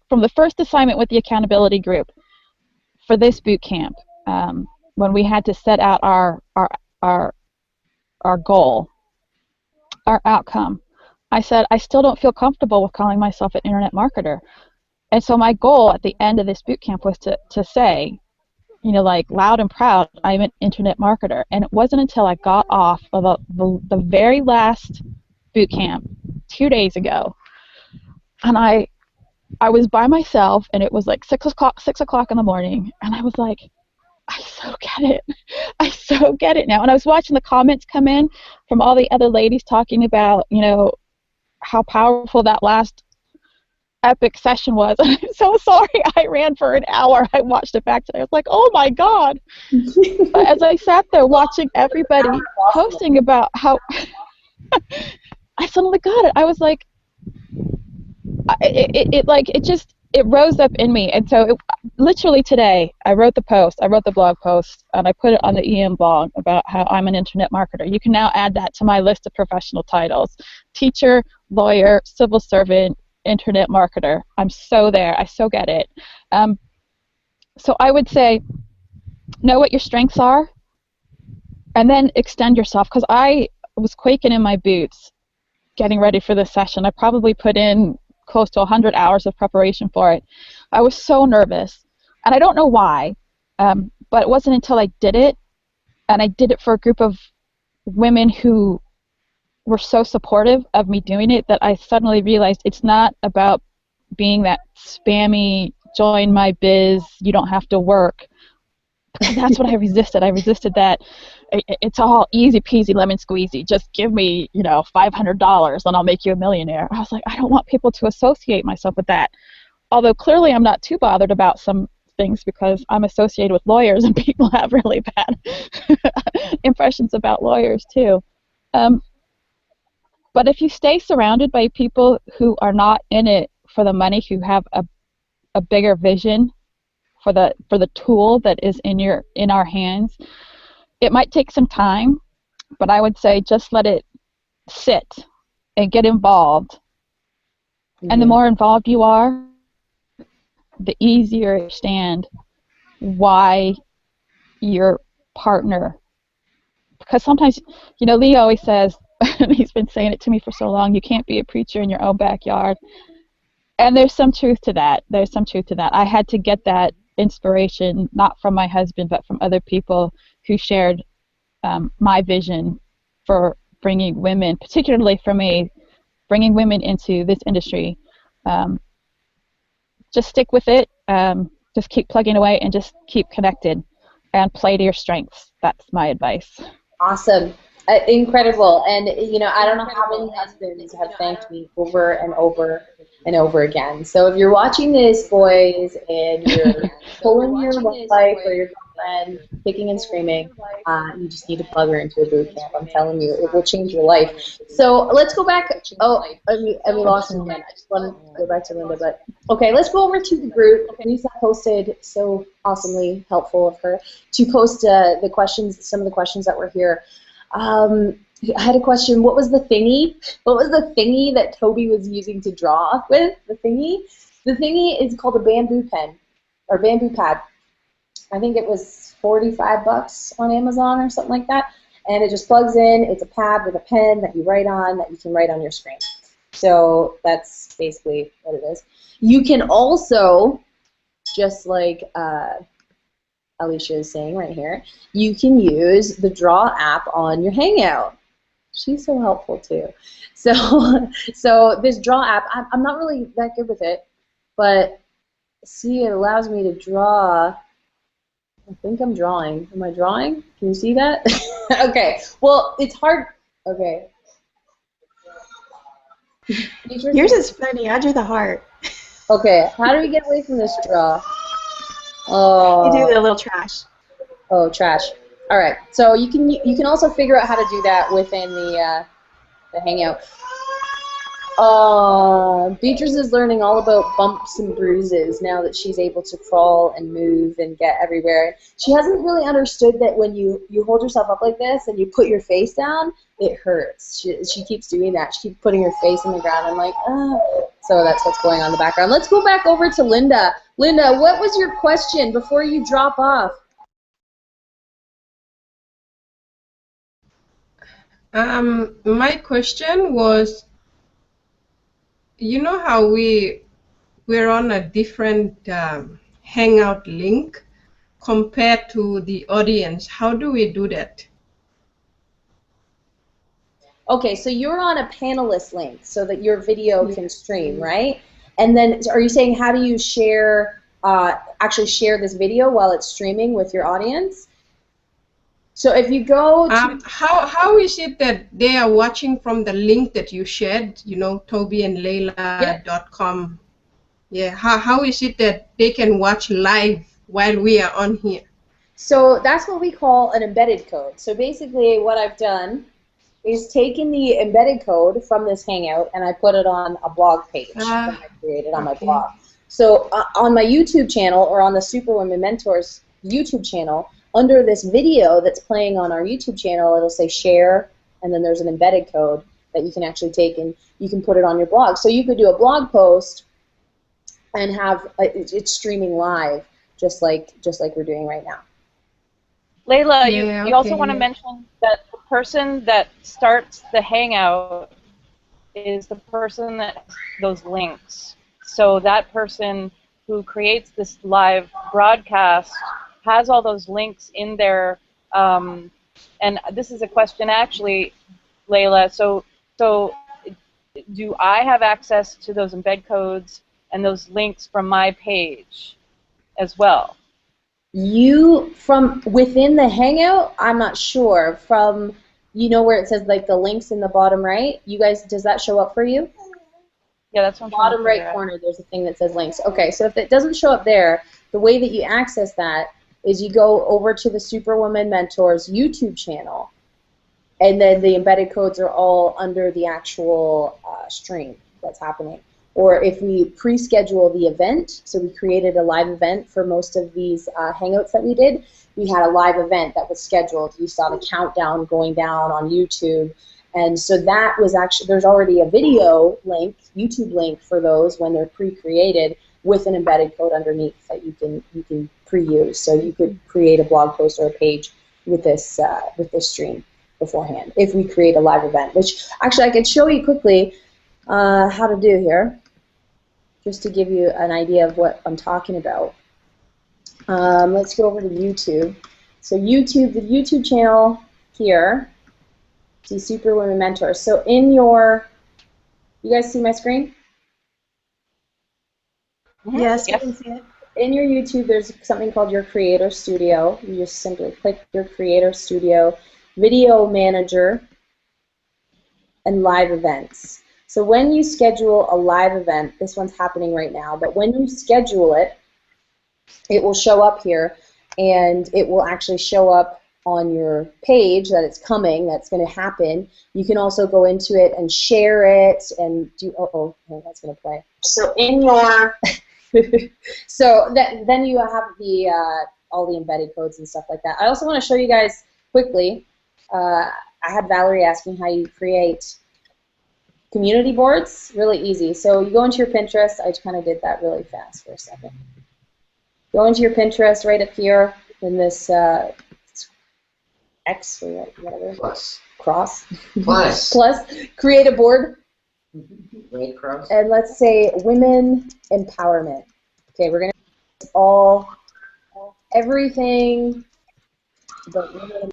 Speaker 4: from the first assignment with the accountability group for this boot camp, when we had to set out our goal, our outcome. I said, I still don't feel comfortable with calling myself an internet marketer. And so my goal at the end of this boot camp was to say, you know, like loud and proud, I'm an internet marketer. And it wasn't until I got off of the very last boot camp 2 days ago, and I was by myself, and it was like 6 o'clock in the morning, and I was like, I so get it. I so get it now. And I was watching the comments come in from all the other ladies talking about, you know, how powerful that last epic session was. I'm so sorry I ran for an hour. I watched it back today. I was like, oh my God. But as I sat there watching everybody posting about how I suddenly got it. I was like, it rose up in me. And so literally today, I wrote the post, I wrote the blog post, and I put it on the EM blog about how I'm an internet marketer. You can now add that to my list of professional titles: teacher, lawyer, civil servant, internet marketer. I'm so there. I so get it. So I would say, know what your strengths are, and then extend yourself. Because I was quaking in my boots getting ready for this session. I probably put in close to 100 hours of preparation for it. I was so nervous, and I don't know why, but it wasn't until I did it, and I did it for a group of women who were so supportive of me doing it, that I suddenly realized it's not about being that spammy, join my biz, you don't have to work. Because that's what I resisted. I resisted that it's all easy peasy lemon squeezy. Just give me, you know, $500 and I'll make you a millionaire. I was like, I don't want people to associate myself with that. Although clearly I'm not too bothered about some things, because I'm associated with lawyers and people have really bad impressions about lawyers too. But if you stay surrounded by people who are not in it for the money, who have a bigger vision for the tool that is in our hands, it might take some time, but I would say just let it sit and get involved. And the more involved you are, the easier you understand why your partner, because sometimes, you know, Lee always says, and he's been saying it to me for so long, you can't be a preacher in your own backyard. And there's some truth to that. There's some truth to that. I had to get that inspiration not from my husband, but from other people who shared my vision for bringing women, particularly for me, bringing women into this industry. Just stick with it. Just keep plugging away and just keep connected and play to your strengths. That's my advice.
Speaker 1: Awesome. Incredible. And, you know, I don't know how many husbands have thanked me over and over and over again. So if you're watching this, boys, and you're pulling your wife or your girlfriend, kicking and screaming, you just need to plug her into a boot camp. I'm telling you, it will change your life. So let's go back. Oh, and we lost him again. I just want to go back to Linda. But okay, let's go over to the group. Lisa posted, so awesomely helpful of her, to post the questions, some of the questions that were here. I had a question. What was the thingy? What was the thingy that Toby was using to draw with? The thingy? The thingy is called a bamboo pen or bamboo pad. I think it was $45 on Amazon or something like that. And it just plugs in. It's a pad with a pen that you write on that you can write on your screen. So that's basically what it is. You can also, just like Alicia is saying right here, you can use the Draw app on your Hangout. She's so helpful too. So this Draw app, I'm not really that good with it, but see, it allows me to draw. I think I'm drawing. Am I drawing? Can you see that? Okay. Well, it's hard. Okay.
Speaker 7: Yours is funny. I drew the heart.
Speaker 1: Okay. How do we get away from this draw? Oh.
Speaker 7: You do the little trash.
Speaker 1: Oh, trash. All right. So you can also figure out how to do that within the Hangout. Beatrice is learning all about bumps and bruises now that she's able to crawl and move and get everywhere. She hasn't really understood that when you hold yourself up like this and you put your face down, it hurts. She keeps doing that. She keeps putting her face in the ground. I'm like, ah. So that's what's going on in the background. Let's go back over to Linda. Linda, what was your question before you drop off?
Speaker 5: My question was, you know how we're on a different Hangout link compared to the audience. How do we do that?
Speaker 1: Okay, so you're on a panelist link so that your video can stream, right? And then are you saying how do you share, actually share this video while it's streaming with your audience? So if you go to...
Speaker 5: how is it that they are watching from the link that you shared, you know, tobyandlayla.com? Yeah, how is it that they can watch live while we are on here?
Speaker 1: So that's what we call an embedded code. So basically what I've done is taken the embedded code from this Hangout and I put it on a blog page that I created on my blog. So on my YouTube channel or on the Superwomen Mentors YouTube channel, under this video that's playing on our YouTube channel, it'll say share, and then there's an embedded code that you can actually take and you can put it on your blog. So you could do a blog post and have it's streaming live, just like we're doing right now.
Speaker 3: Layla, you also want to mention that the person that starts the Hangout is the person that has those links. So that person who creates this live broadcast has all those links in there. And this is a question actually, Layla. So do I have access to those embed codes and those links from my page as well?
Speaker 1: You, from within the Hangout, I'm not sure. From, you know where it says like the links in the bottom right? You guys, does that show up for you?
Speaker 3: Yeah, that's what I'm
Speaker 1: bottom right corner, there's a thing that says links. Okay, so if it doesn't show up there, the way that you access that is you go over to the Superwoman Mentors YouTube channel, and then the embedded codes are all under the actual stream that's happening. Or if we pre-schedule the event, so we created a live event for most of these Hangouts that we did, we had a live event that was scheduled. You saw the countdown going down on YouTube. And so that was actually, there's already a video link, YouTube link for those when they're pre-created with an embedded code underneath that you can pre-use. So you could create a blog post or a page with this stream. beforehand if we create a live event, which actually I could show you quickly how to do here, just to give you an idea of what I'm talking about. Let's go over to YouTube. So YouTube, the YouTube channel here, see Superwomen Mentors. So in your, you guys see my screen?
Speaker 7: Yes.
Speaker 3: Yes.
Speaker 7: I can see it.
Speaker 1: In your YouTube, there's something called your Creator Studio. You just simply click your Creator Studio, Video Manager, and Live Events. So when you schedule a live event, this one's happening right now, but when you schedule it, it will show up here, and it will actually show up on your page that it's coming, that's going to happen. You can also go into it and share it and do, that's going to play. So in your, so then you have the all the embedded codes and stuff like that. I also want to show you guys quickly, I had Valerie asking how you create community boards, really easy. So you go into your Pinterest, I kind of did that really fast for a second. Go into your Pinterest right up here in this X or whatever.
Speaker 8: Plus.
Speaker 1: Cross.
Speaker 8: Plus.
Speaker 1: Plus. Create a board.
Speaker 8: Wait, cross.
Speaker 1: And let's say women empowerment. Okay, we're going to all everything but women.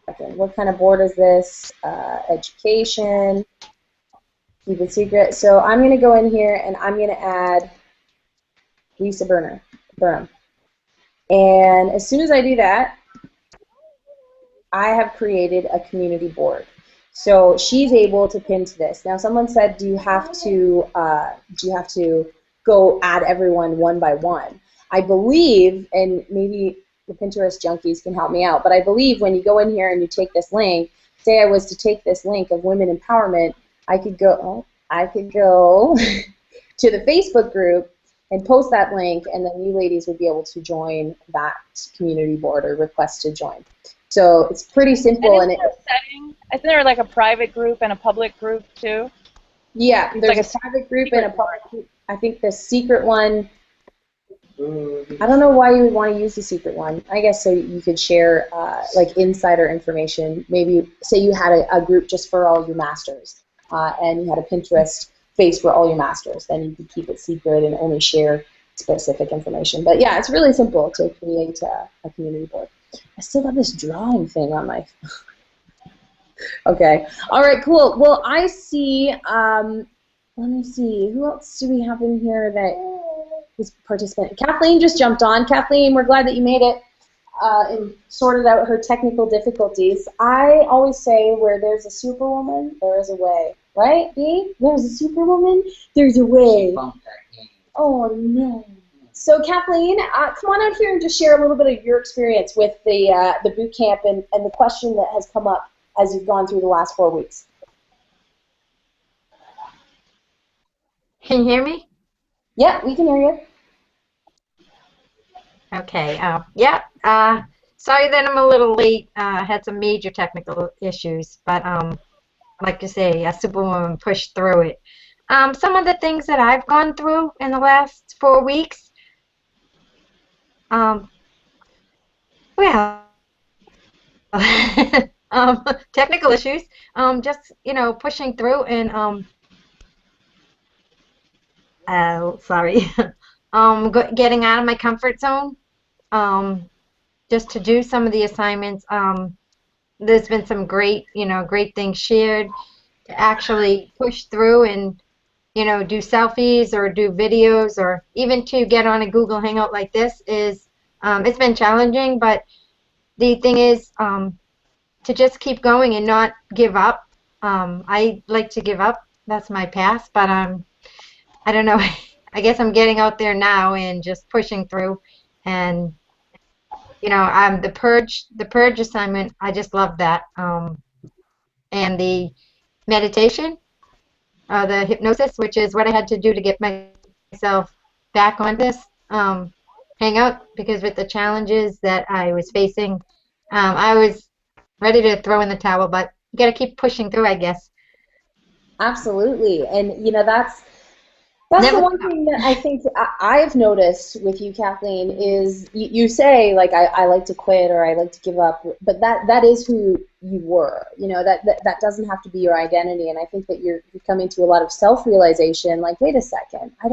Speaker 1: Okay, what kind of board is this? Education. Keep it secret. So I'm going to go in here and I'm going to add Lisa Burnham. And as soon as I do that, I have created a community board. So she's able to pin to this. Now someone said, do you have to go add everyone one by one? I believe, and maybe the Pinterest junkies can help me out, but I believe when you go in here and you take this link, say I was to take this link of women empowerment, I could go to the Facebook group and post that link, and then you ladies would be able to join that community board or request to join. So it's pretty simple. And
Speaker 3: isn't there like a private group and a public group too?
Speaker 1: Yeah, there's
Speaker 3: like
Speaker 1: a private group and a public group. I think the secret one, I don't know why you would want to use the secret one. I guess so you could share like insider information. Maybe say you had a group just for all your masters, and you had a Pinterest face for all your masters. Then you could keep it secret and only share specific information. But yeah, it's really simple to create a community board. I still got this drawing thing on my Okay. All right, cool. Well, I see, let me see, who else do we have in here that was participant? Kathleen just jumped on. Kathleen, we're glad that you made it and sorted out her technical difficulties. I always say where there's a superwoman, there is a way. Right, Dee? There's a superwoman, there's a way. Oh, no. So Kathleen, come on out here and just share a little bit of your experience with the boot camp and the question that has come up as you've gone through the last 4 weeks.
Speaker 9: Can you hear me?
Speaker 1: Yeah, we can hear you.
Speaker 9: Okay. Sorry that I'm a little late. Had some major technical issues, but like you say, a superwoman pushed through it. Some of the things that I've gone through in the last 4 weeks. Well, technical issues. Just pushing through and sorry, getting out of my comfort zone. Just to do some of the assignments. There's been some great things shared to actually push through and do selfies or do videos or even to get on a Google Hangout like this is it's been challenging, but the thing is to just keep going and not give up. I like to give up. That's my past, but I don't know. I guess I'm getting out there now and just pushing through. And the purge assignment, I just love that. And the meditation, the hypnosis, which is what I had to do to get myself back on this hangout, because with the challenges that I was facing, I was ready to throw in the towel, but you got to keep pushing through, I guess.
Speaker 1: Absolutely, and that's That's the one thing that I think I've noticed with you, Kathleen, is you say, like, I like to quit or I like to give up, but that is who you were. You know, that doesn't have to be your identity, and I think that you're coming to a lot of self-realization, like, wait a second, I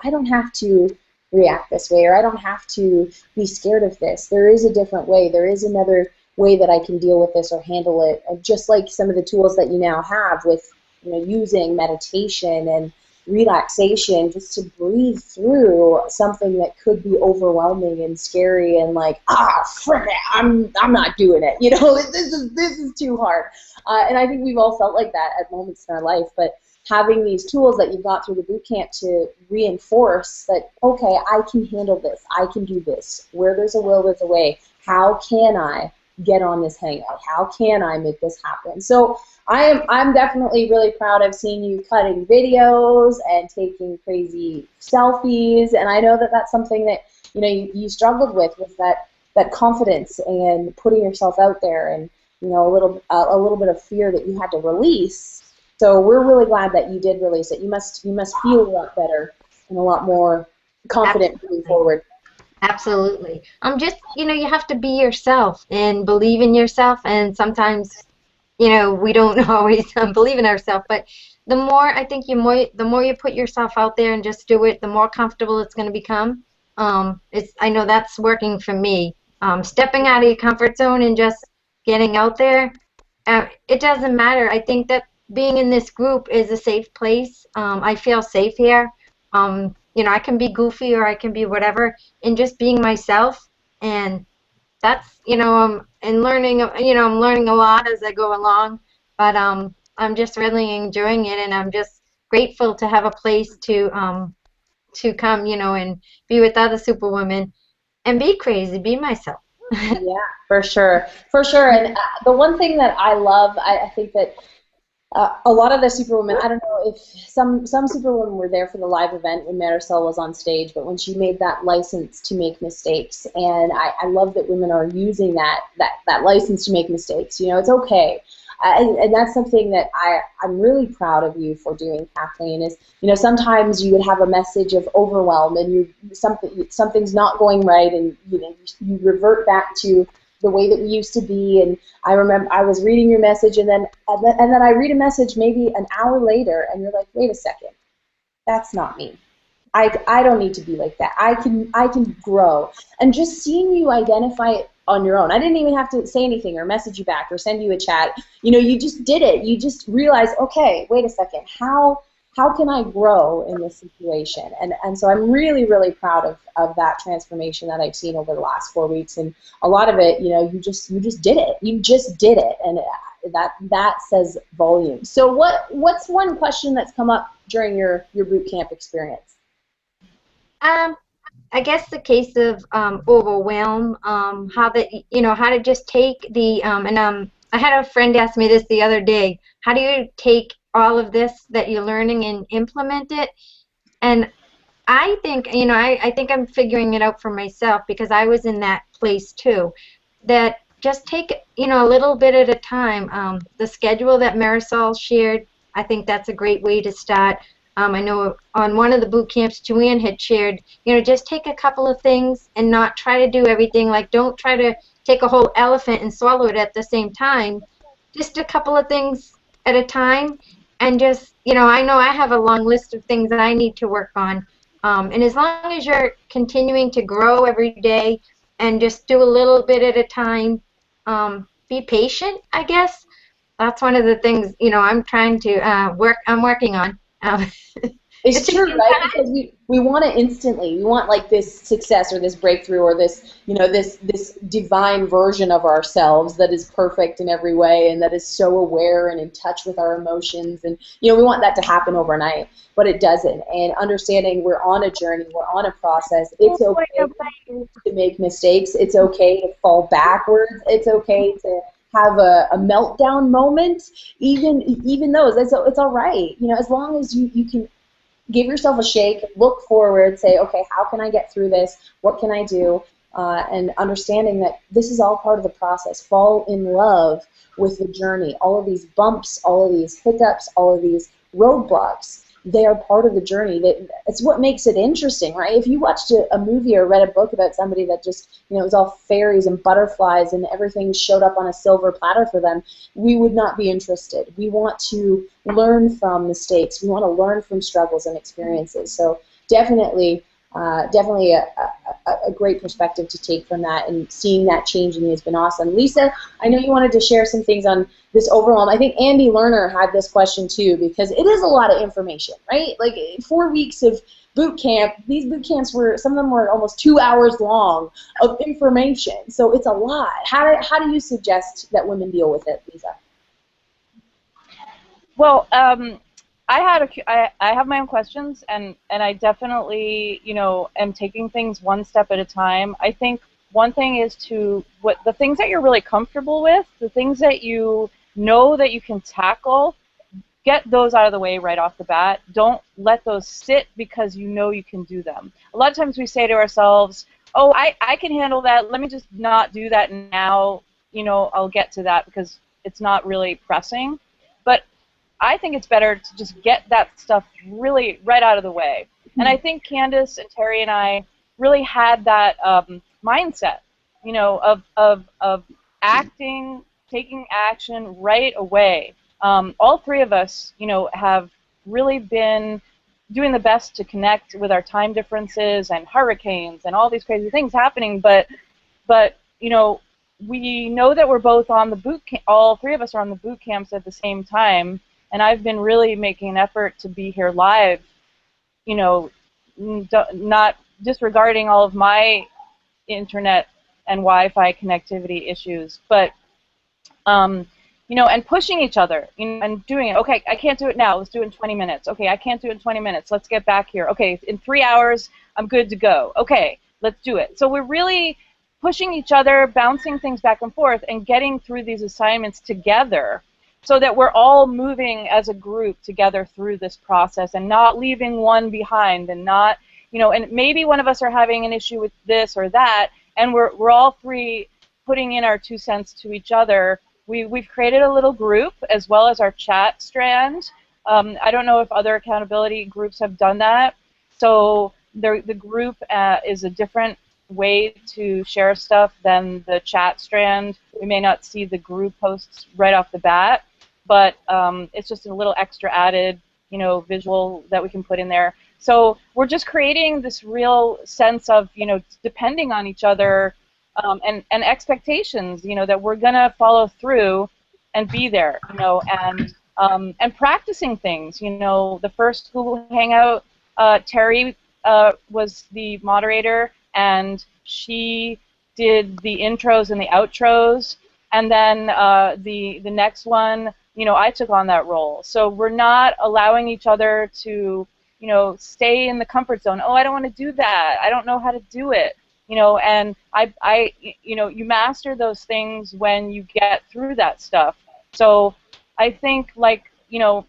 Speaker 1: don't have to react this way, or I don't have to be scared of this. There is a different way. There is another way that I can deal with this or handle it, and just like some of the tools that you now have with, you know, using meditation and relaxation just to breathe through something that could be overwhelming and scary and like, frick it, I'm not doing it. You know, this is too hard. And I think we've all felt like that at moments in our life. But having these tools that you've got through the boot camp to reinforce that, okay, I can handle this. I can do this. Where there's a will, there's a way. How can I get on this hangout? How can I make this happen? So I'm definitely really proud of seeing you cutting videos and taking crazy selfies, and I know that that's something that, you know, you struggled with that confidence and putting yourself out there, and, you know, a little bit of fear that you had to release. So we're really glad that you did release it. You must feel a lot better and a lot more confident moving forward.
Speaker 9: Absolutely. Just, you know, you have to be yourself and believe in yourself, and sometimes, you know, we don't always believe in ourselves, but the more, I think, the more you put yourself out there and just do it, the more comfortable it's going to become. I know that's working for me. Stepping out of your comfort zone and just getting out there, it doesn't matter. I think that being in this group is a safe place. I feel safe here. You know, I can be goofy or I can be whatever, and just being myself, and that's, you know, and learning, you know, I'm learning a lot as I go along, but I'm just really enjoying it, and I'm just grateful to have a place to come, you know, and be with other superwomen and be crazy, be myself.
Speaker 1: Yeah, for sure, for sure. And the one thing that I love, I think that a lot of the superwomen, I don't know if some superwomen were there for the live event when Marisol was on stage, but when she made that license to make mistakes, and I love that women are using that license to make mistakes. You know, it's okay. And that's something that I'm really proud of you for doing, Kathleen, is, you know, sometimes you would have a message of overwhelm and something's not going right, and, you know, you revert back to the way that we used to be. And I remember I was reading your message, and then I read a message maybe an hour later, and you're like, wait a second, that's not me. I don't need to be like that. I can grow. And just seeing you identify it on your own. I didn't even have to say anything or message you back or send you a chat. You know, you just did it. You just realized, okay, wait a second, how can I grow in this situation? And so I'm really, really proud of that transformation that I've seen over the last 4 weeks. And a lot of it, you know, you just did it. You just did it. And that says volumes. So what's one question that's come up during your boot camp experience?
Speaker 9: I guess the case of overwhelm, how to just take the, I had a friend ask me this the other day, how do you take all of this that you're learning and implement it? And I think, you know, I think I'm figuring it out for myself, because I was in that place too, that just take, you know, a little bit at a time. The schedule that Marisol shared, I think that's a great way to start. I know on one of the boot camps, Joanne had shared, you know, just take a couple of things and not try to do everything. Like, don't try to take a whole elephant and swallow it at the same time. Just a couple of things at a time, and just, you know I have a long list of things that I need to work on. And as long as you're continuing to grow every day and just do a little bit at a time, be patient, I guess. That's one of the things, you know, I'm trying to I'm working on.
Speaker 1: It's true, right? Because we want it instantly. We want like this success or this breakthrough or this, you know, this divine version of ourselves that is perfect in every way and that is so aware and in touch with our emotions. And, you know, we want that to happen overnight, but it doesn't. And understanding we're on a journey, we're on a process. It's okay to make mistakes. It's okay to fall backwards. It's okay to have a meltdown moment, even those. It's all right. You know, as long as you can give yourself a shake, look forward, say, okay, how can I get through this? What can I do? And understanding that this is all part of the process. Fall in love with the journey. All of these bumps, all of these hiccups, all of these roadblocks they are part of the journey. It's what makes it interesting, right? If you watched a movie or read a book about somebody that just, you know, it was all fairies and butterflies and everything showed up on a silver platter for them, we would not be interested. We want to learn from mistakes. We want to learn from struggles and experiences. So definitely a great perspective to take from that, and seeing that change in you has been awesome. Lisa, I know you wanted to share some things on this overwhelm. I think Andy Lerner had this question too, because it is a lot of information, right? Like 4 weeks of boot camp, these boot camps were, some of them were almost 2 hours long of information, so it's a lot. How do you suggest that women deal with it, Lisa?
Speaker 3: Well, I have my own questions, and I definitely, you know, am taking things one step at a time. I think one thing is the things that you're really comfortable with, the things that you know that you can tackle, get those out of the way right off the bat. Don't let those sit because you know you can do them. A lot of times we say to ourselves, oh, I can handle that, let me just not do that now, you know, I'll get to that because it's not really pressing. But I think it's better to just get that stuff really right out of the way. And I think Candice and Terry and I really had that mindset, you know, of acting, taking action right away. All three of us, you know, have really been doing the best to connect with our time differences and hurricanes and all these crazy things happening, but you know, we know that we're both on the boot camp, all three of us are on the boot camps at the same time. And I've been really making an effort to be here live, you know, not disregarding all of my internet and Wi-Fi connectivity issues, but, you know, and pushing each other, you know, and doing it. Okay, I can't do it now. Let's do it in 20 minutes. Okay, I can't do it in 20 minutes. Let's get back here. Okay, in 3 hours, I'm good to go. Okay, let's do it. So we're really pushing each other, bouncing things back and forth, and getting through these assignments together, so that we're all moving as a group together through this process and not leaving one behind, and not, you know, and maybe one of us are having an issue with this or that, and we're all three putting in our 2 cents to each other. We've created a little group as well as our chat strand. I don't know if other accountability groups have done that. So the group is a different way to share stuff than the chat strand. We may not see the group posts right off the bat, but it's just a little extra added, you know, visual that we can put in there. So we're just creating this real sense of, you know, depending on each other, and expectations, you know, that we're gonna follow through and be there, you know, and practicing things. You know, the first Google Hangout, Terry was the moderator, and she did the intros and the outros, and then the next one, you know, I took on that role. So we're not allowing each other to, you know, stay in the comfort zone. Oh, I don't want to do that. I don't know how to do it. You know, and you know, you master those things when you get through that stuff. So I think, like, you know,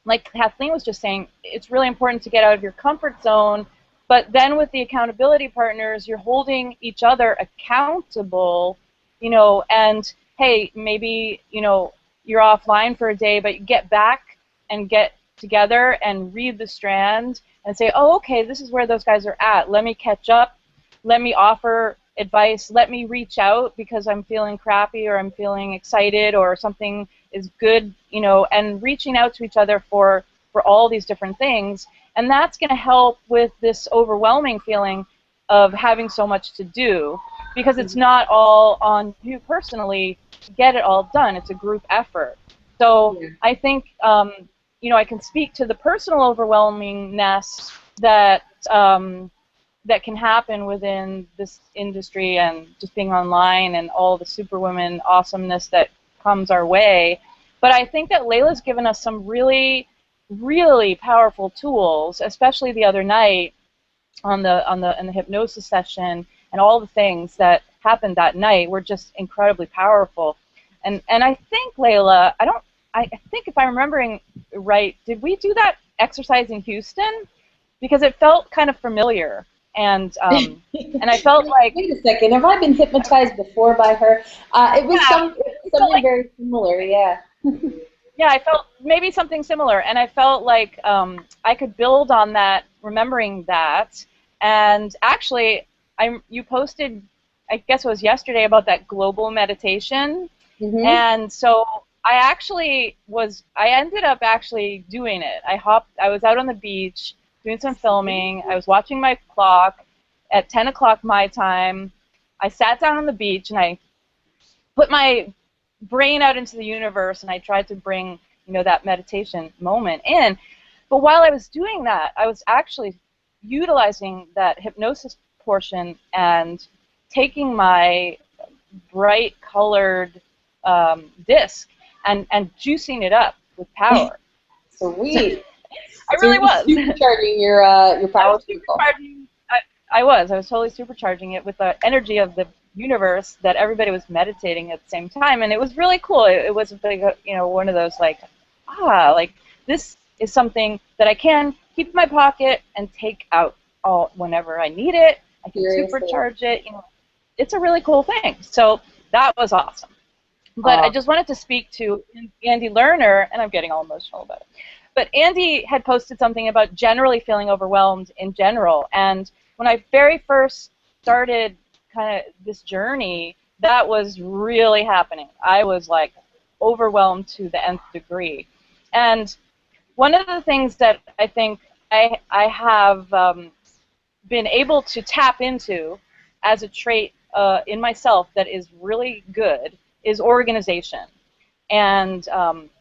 Speaker 3: like Kathleen was just saying, it's really important to get out of your comfort zone, but then with the accountability partners, you're holding each other accountable, you know, and hey, maybe, you know, you're offline for a day, but you get back and get together and read the strand and say, oh, okay, this is where those guys are at. Let me catch up. Let me offer advice. Let me reach out because I'm feeling crappy or I'm feeling excited or something is good, you know, and reaching out to each other for all these different things. And that's going to help with this overwhelming feeling of having so much to do, because it's not all on you personally to get it all done. It's a group effort. So yeah. I think, you know, I can speak to the personal overwhelmingness that that can happen within this industry and just being online and all the superwoman awesomeness that comes our way. But I think that Layla's given us some really, really powerful tools, especially the other night in the hypnosis session, and all the things that happened that night were just incredibly powerful. And I think, Layla, I think if I'm remembering right, did we do that exercise in Houston? Because it felt kind of familiar. And I felt like,
Speaker 1: wait a second, have I been hypnotized before by her? It was something very similar, yeah.
Speaker 3: Yeah, I felt maybe something similar, and I felt like I could build on that, remembering that. And actually, you posted, I guess it was yesterday, about that global meditation, and so I ended up actually doing it. I was out on the beach doing some filming. I was watching my clock at 10 o'clock my time. I sat down on the beach and I put my brain out into the universe, and I tried to bring, that meditation moment in. But while I was doing that, I was actually utilizing that hypnosis portion and taking my bright colored disc and juicing it up with power.
Speaker 1: Sweet.
Speaker 3: I really was.
Speaker 1: Supercharging your power circle.
Speaker 3: I was totally supercharging it with the energy of the universe, that everybody was meditating at the same time, and it was really cool. It was a big, one of those like this is something that I can keep in my pocket and take out whenever I need it. I can supercharge it. It's a really cool thing. So that was awesome. But I just wanted to speak to Andy Lerner, and I'm getting all emotional about it. But Andy had posted something about generally feeling overwhelmed in general, and when I very first started kind of this journey, that was really happening. I was like overwhelmed to the nth degree. And one of the things that I think I have been able to tap into as a trait in myself that is really good is organization. And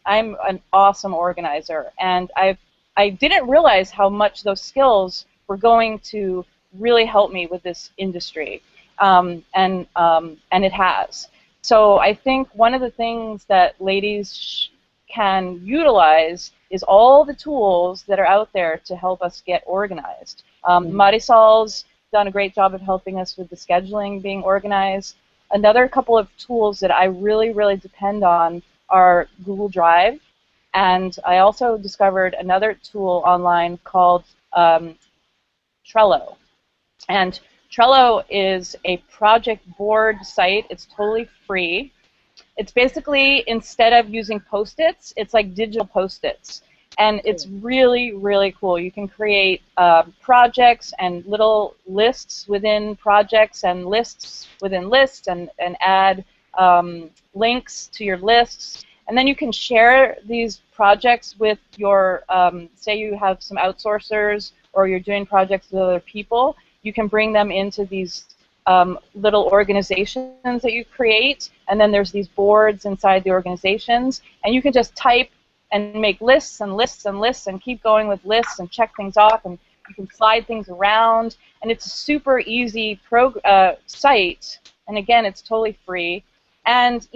Speaker 3: I'm an awesome organizer, and I didn't realize how much those skills were going to really help me with this industry, and it has. So I think one of the things that ladies can utilize is all the tools that are out there to help us get organized. Marisol's done a great job of helping us with the scheduling, being organized. Another couple of tools that I really, really depend on are Google Drive, and I also discovered another tool online called Trello. And Trello is a project board site. It's totally free. It's basically, instead of using Post-its, it's like digital Post-its. And it's really, really cool. You can create projects and little lists within projects and lists within lists, and add links to your lists. And then you can share these projects with your, say you have some outsourcers or you're doing projects with other people, you can bring them into these little organizations that you create, and then there's these boards inside the organizations, and you can just type and make lists and lists and lists and keep going with lists and check things off, and you can slide things around, and it's a super easy site, and again, it's totally free. And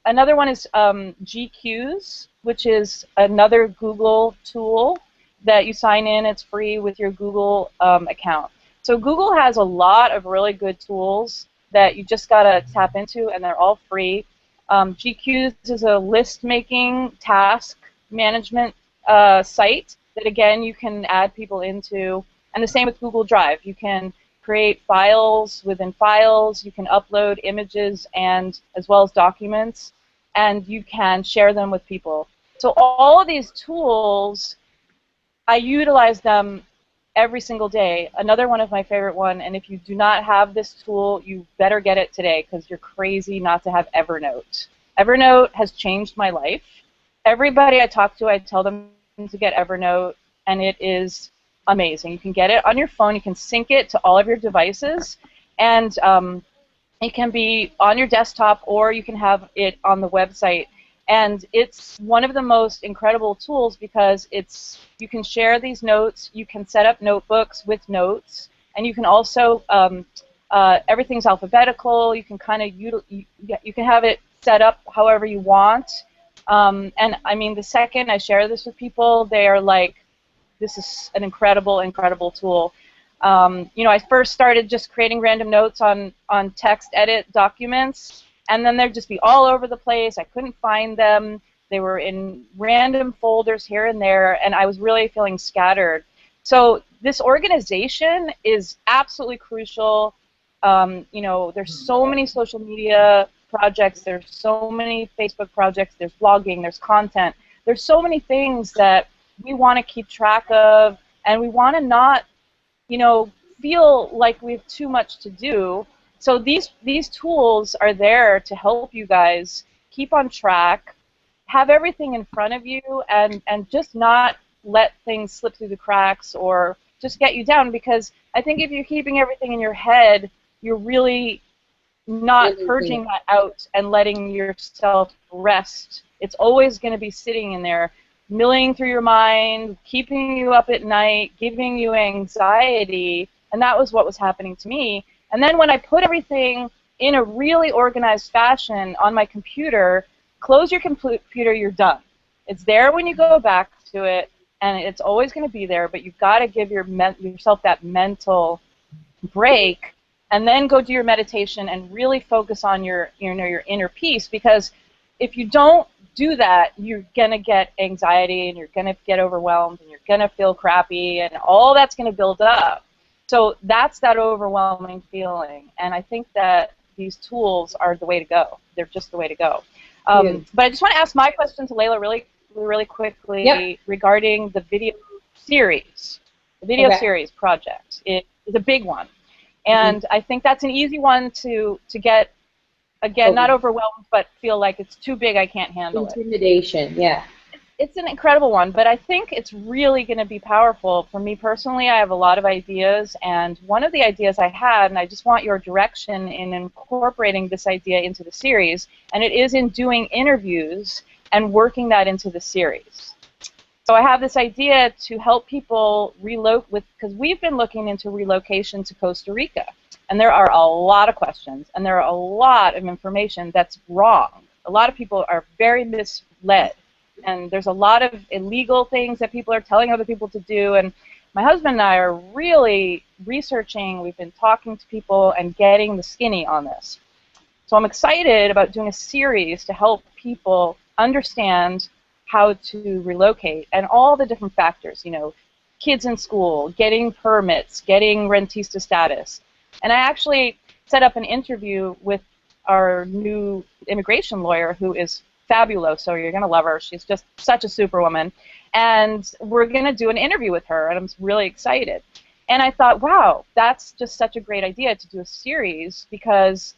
Speaker 3: another one is GQs, which is another Google tool that you sign in. It's free with your Google account. So Google has a lot of really good tools that you just got to tap into, and they're all free. GQs is a list-making task management site that, again, you can add people into. And the same with Google Drive. You can create files within files. You can upload images and as well as documents, and you can share them with people. So all of these tools, I utilize them every single day. Another one of my favorite one, and if you do not have this tool, you better get it today, because you're crazy not to have Evernote. Evernote has changed my life. Everybody I talk to, I tell them to get Evernote, and it is amazing. You can get it on your phone. You can sync it to all of your devices, and it can be on your desktop, or you can have it on the website. And it's one of the most incredible tools, because you can share these notes, you can set up notebooks with notes, and you can also, everything's alphabetical, you can kind of, you can have it set up however you want. And I mean, the second I share this with people, they are like, this is an incredible, incredible tool. I first started just creating random notes on text edit documents, and then they'd just be all over the place. I couldn't find them. They were in random folders here and there, and I was really feeling scattered. So this organization is absolutely crucial. There's so many social media projects, there's so many Facebook projects, there's blogging, there's content. There's so many things that we want to keep track of, and we want to not, you know, feel like we have too much to do. So these tools are there to help you guys keep on track, have everything in front of you, and just not let things slip through the cracks or just get you down, because I think if you're keeping everything in your head, you're really not purging that out and letting yourself rest. It's always going to be sitting in there, milling through your mind, keeping you up at night, giving you anxiety, and that was what was happening to me. And then when I put everything in a really organized fashion on my computer, close your computer, you're done. It's there when you go back to it, and it's always going to be there, but you've got to give yourself that mental break, and then go do your meditation and really focus on your inner peace, because if you don't do that, you're going to get anxiety, and you're going to get overwhelmed, and you're going to feel crappy, and all that's going to build up. So that's that overwhelming feeling, and I think that these tools are the way to go. They're just the way to go. But I just want to ask my question to Layla really quickly regarding the video series. The video series project is a big one, and I think that's an easy one to get, again, not overwhelmed, but feel like it's too big, I can't handle it.
Speaker 1: Intimidation, yeah.
Speaker 3: It's an incredible one, but I think it's really going to be powerful. For me personally, I have a lot of ideas, and one of the ideas I had, and I just want your direction in incorporating this idea into the series, and it is in doing interviews and working that into the series. So I have this idea to help people relocate, because we've been looking into relocation to Costa Rica, and there are a lot of questions, and there are a lot of information that's wrong. A lot of people are very misled, and there's a lot of illegal things that people are telling other people to do, and my husband and I are really researching, we've been talking to people and getting the skinny on this. So I'm excited about doing a series to help people understand how to relocate and all the different factors, you know, kids in school, getting permits, getting rentista status. And I actually set up an interview with our new immigration lawyer, who is fabulous, so you're going to love her. She's just such a superwoman. And we're going to do an interview with her, and I'm really excited. And I thought, wow, that's just such a great idea to do a series, because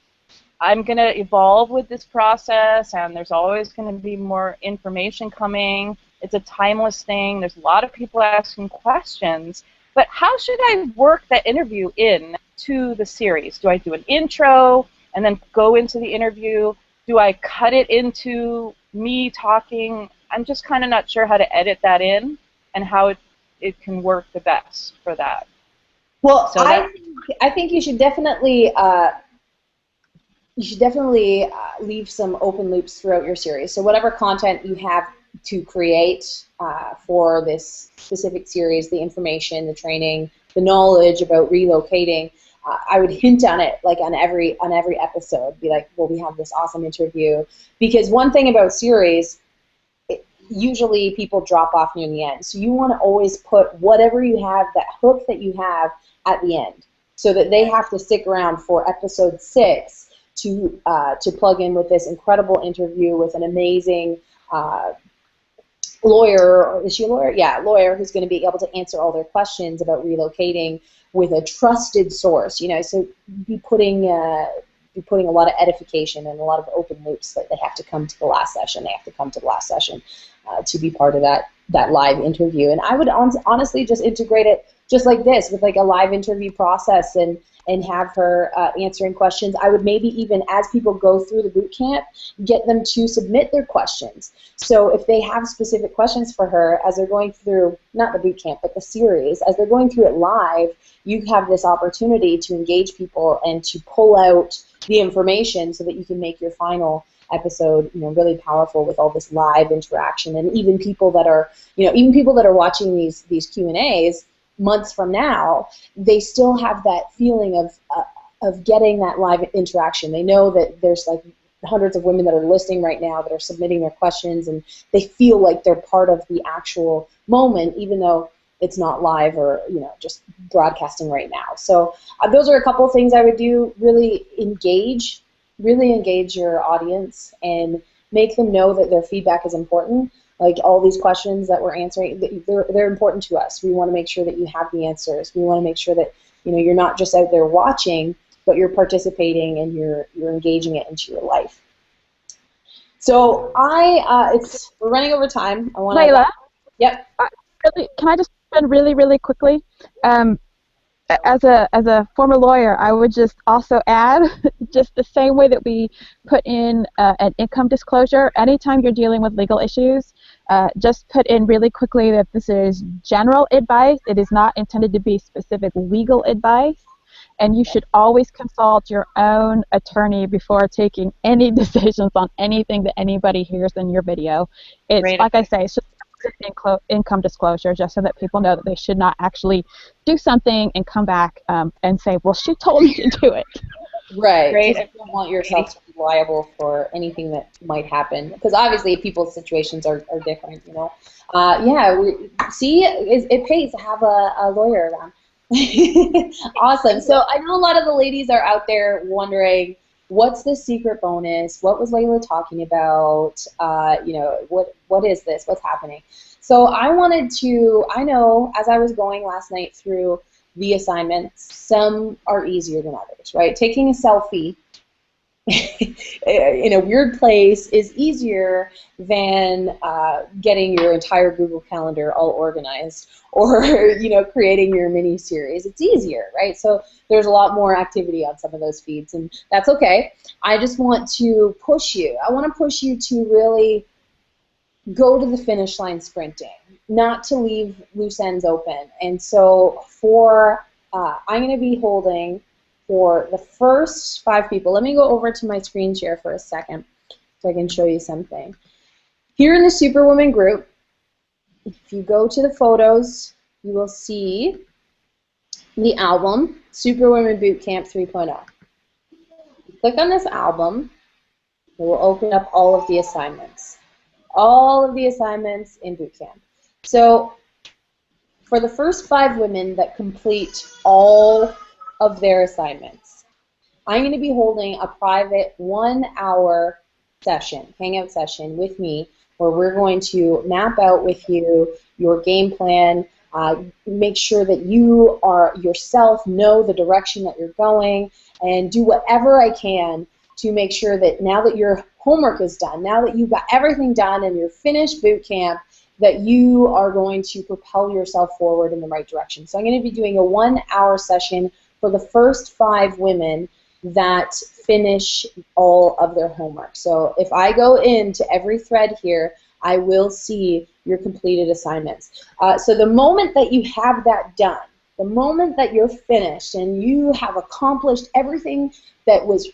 Speaker 3: I'm going to evolve with this process, and there's always going to be more information coming. It's a timeless thing. There's a lot of people asking questions. But how should I work that interview in to the series? Do I do an intro and then go into the interview? Do I cut it into me talking? I'm just kind of not sure how to edit that in and how it can work the best for that.
Speaker 1: Well, so I think you should definitely leave some open loops throughout your series. So whatever content you have to create for this specific series, the information, the training, the knowledge about relocating, I would hint on it, like on every episode. Be like, well, we have this awesome interview. Because one thing about series, usually people drop off near the end. So you want to always put whatever you have, that hook that you have, at the end, so that they have to stick around for episode 6 to plug in with this incredible interview with an amazing lawyer. Is she a lawyer? Yeah, lawyer who's going to be able to answer all their questions about relocating with a trusted source. You know, so be putting a lot of edification and a lot of open loops that they have to come to the last session. They have to come to the last session to be part of that live interview. And I would honestly just integrate it just like this, with like a live interview process, and have her answering questions. I would maybe even, as people go through the boot camp, get them to submit their questions. So if they have specific questions for her as they're going through, not the boot camp, but the series, as they're going through it live, you have this opportunity to engage people and to pull out the information so that you can make your final episode, you know, really powerful with all this live interaction. And even people that are, you know, even people that are watching these Q&As months from now, they still have that feeling of getting that live interaction. They know that there's like hundreds of women that are listening right now that are submitting their questions, and they feel like they're part of the actual moment, even though it's not live or, you know, just broadcasting right now. So those are a couple of things I would do. Really engage really engage your audience and make them know that their feedback is important. Like all these questions that we're answering, they're important to us. We want to make sure that you have the answers. We want to make sure that you're not just out there watching, but you're participating and you're engaging it into your life. So we're running over time. I want
Speaker 4: Layla?
Speaker 1: Yep.
Speaker 4: Can I just spend really quickly? As a former lawyer, I would just also add, just the same way that we put in an income disclosure, anytime you're dealing with legal issues, just put in really quickly that this is general advice. It is not intended to be specific legal advice, and you should always consult your own attorney before taking any decisions on anything that anybody hears in your video. It's like I say, it's just income disclosure, just so that people know that they should not actually do something and come back and say, well, she told me to do it.
Speaker 1: Right. Great. You don't want yourself to be liable for anything that might happen, because obviously people's situations are different, Yeah, it pays to have a lawyer around. Awesome. So I know a lot of the ladies are out there wondering, what's the secret bonus? What was Layla talking about? What is this? What's happening? So I know as I was going last night through the assignments, some are easier than others, right? Taking a selfie in a weird place is easier than getting your entire Google Calendar all organized, or creating your mini series. It's easier, right? So there's a lot more activity on some of those feeds, and that's okay. I just want to push you. I want to push you to really go to the finish line sprinting, not to leave loose ends open. And so I'm going to be holding for the first 5 people. Let me go over to my screen share for a second so I can show you something. Here in the Superwoman group, if you go to the photos, you will see the album, Superwoman Bootcamp 3.0. Click on this album, it will open up all of the assignments. All of the assignments in Bootcamp. So for the first 5 women that complete all of their assignments, I'm going to be holding a private 1-hour session, hangout session with me, where we're going to map out with you your game plan, make sure that you are yourself know the direction that you're going, and do whatever I can to make sure that now that your homework is done, now that you've got everything done and you're finished boot camp, that you are going to propel yourself forward in the right direction. So I'm going to be doing a 1-hour session for the first 5 women that finish all of their homework. So if I go into every thread here, I will see your completed assignments. So the moment that you have that done, the moment that you're finished and you have accomplished everything that was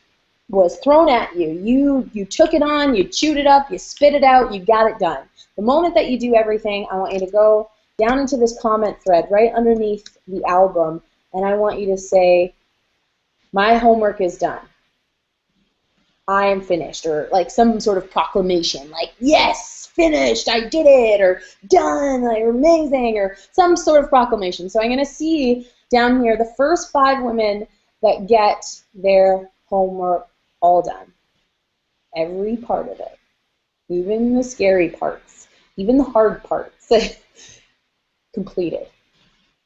Speaker 1: thrown at you, you took it on, you chewed it up, you spit it out, you got it done. The moment that you do everything, I want you to go down into this comment thread right underneath the album, and I want you to say, my homework is done. I am finished, or like some sort of proclamation, like, yes, finished, I did it, or done, like, amazing, or some sort of proclamation. So I'm going to see down here the first 5 women that get their homework all done. Every part of it, even the scary parts, even the hard parts, completed.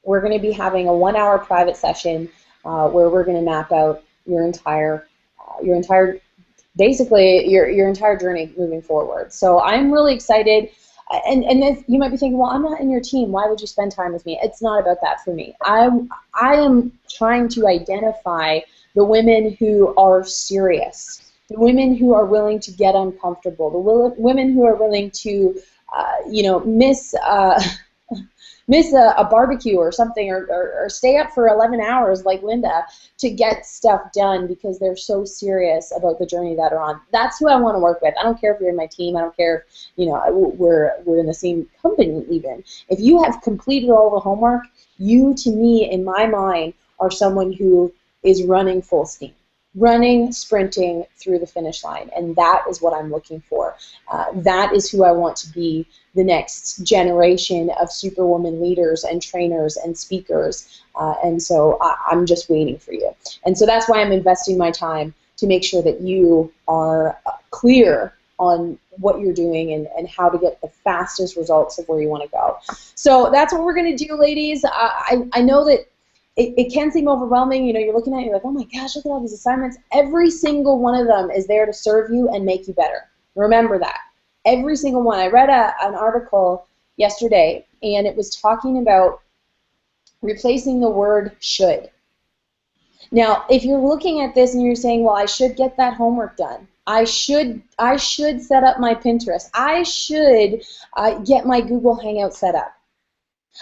Speaker 1: We're going to be having a 1-hour private session where we're going to map out your entire basically your entire journey moving forward. So I'm really excited. And then you might be thinking, well, I'm not in your team. Why would you spend time with me? It's not about that for me. I am trying to identify the women who are serious, the women who are willing to get uncomfortable, the women who are willing to, miss a barbecue or something, or stay up for 11 hours like Linda to get stuff done because they're so serious about the journey that they're on. That's who I want to work with. I don't care if you're in my team. I don't care if we're in the same company even. If you have completed all the homework, you, to me, in my mind, are someone who is running full steam. Running, sprinting through the finish line, and that is what I'm looking for. That is who I want to be the next generation of Superwoman leaders and trainers and speakers, and so I'm just waiting for you. And so that's why I'm investing my time to make sure that you are clear on what you're doing and how to get the fastest results of where you want to go. So that's what we're going to do, ladies. I know that it can seem overwhelming. You know, you're looking at it, you're like, oh my gosh, look at all these assignments. Every single one of them is there to serve you and make you better. Remember that. Every single one. I read an article yesterday, and it was talking about replacing the word should. Now, if you're looking at this and you're saying, well, I should get that homework done. I should set up my Pinterest. I should get my Google Hangout set up.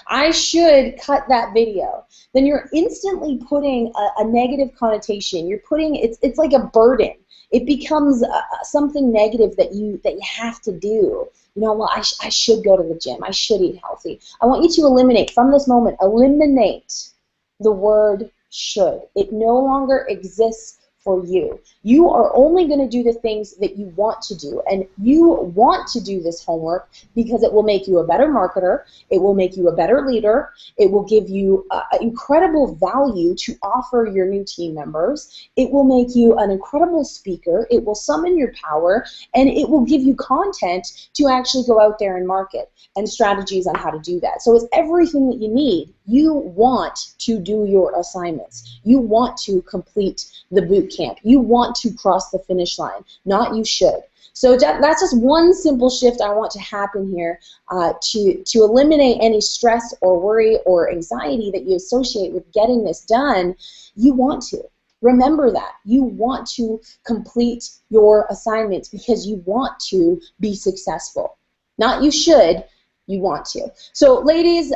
Speaker 1: I should cut that video. Then you're instantly putting a negative connotation. You're putting it's like a burden. It becomes something negative that you have to do. You know, well, I should go to the gym. I should eat healthy. I want you to eliminate from this moment. Eliminate the word should. It no longer exists for you. You are only going to do the things that you want to do, and you want to do this homework because it will make you a better marketer, it will make you a better leader, it will give you incredible value to offer your new team members, it will make you an incredible speaker, it will summon your power, and it will give you content to actually go out there and market and strategies on how to do that. So it's everything that you need. You want to do your assignments. You want to complete the boot camp. You want to cross the finish line, not you should. So that's just one simple shift I want to happen here to eliminate any stress or worry or anxiety that you associate with getting this done. You want to. Remember that. You want to complete your assignments because you want to be successful. Not you should, you want to. So ladies,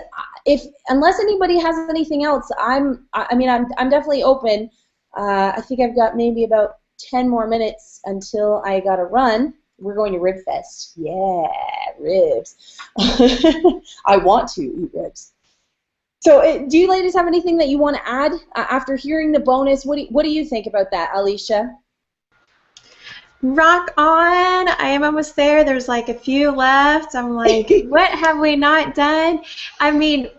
Speaker 1: unless anybody has anything else, I'm definitely open. I think I've got maybe about 10 more minutes until I gotta run. We're going to Rib Fest. Yeah, ribs. I want to eat ribs. So do you ladies have anything that you want to add after hearing the bonus? What do you think about that, Alicia?
Speaker 7: Rock on. I am almost there. There's like a few left. I'm like, what have we not done? I mean,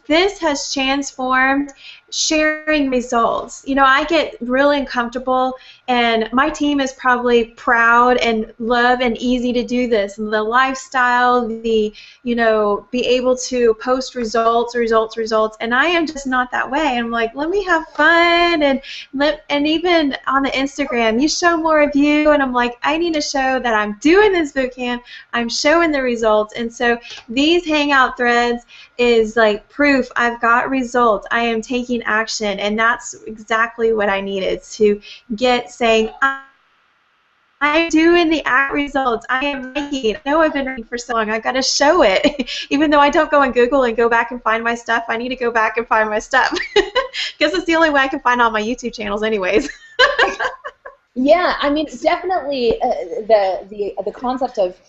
Speaker 7: this has transformed sharing results. You know, I get really uncomfortable, and my team is probably proud and love and easy to do this. The lifestyle, the, you know, be able to post results, and I am just not that way. I'm like, let me have fun, and even on the Instagram, you show more of you, and I'm like, I need to show that I'm doing this boot camp, I'm showing the results, and so these Hangout threads is like proof I've got results. I am taking action, and that's exactly what I needed to get saying, I'm doing the results. I am making. I know I've been writing for so long. I've got to show it. Even though I don't go on Google and go back and find my stuff, I need to go back and find my stuff because it's the only way I can find all my YouTube channels anyways.
Speaker 1: Yeah, I mean, definitely the concept of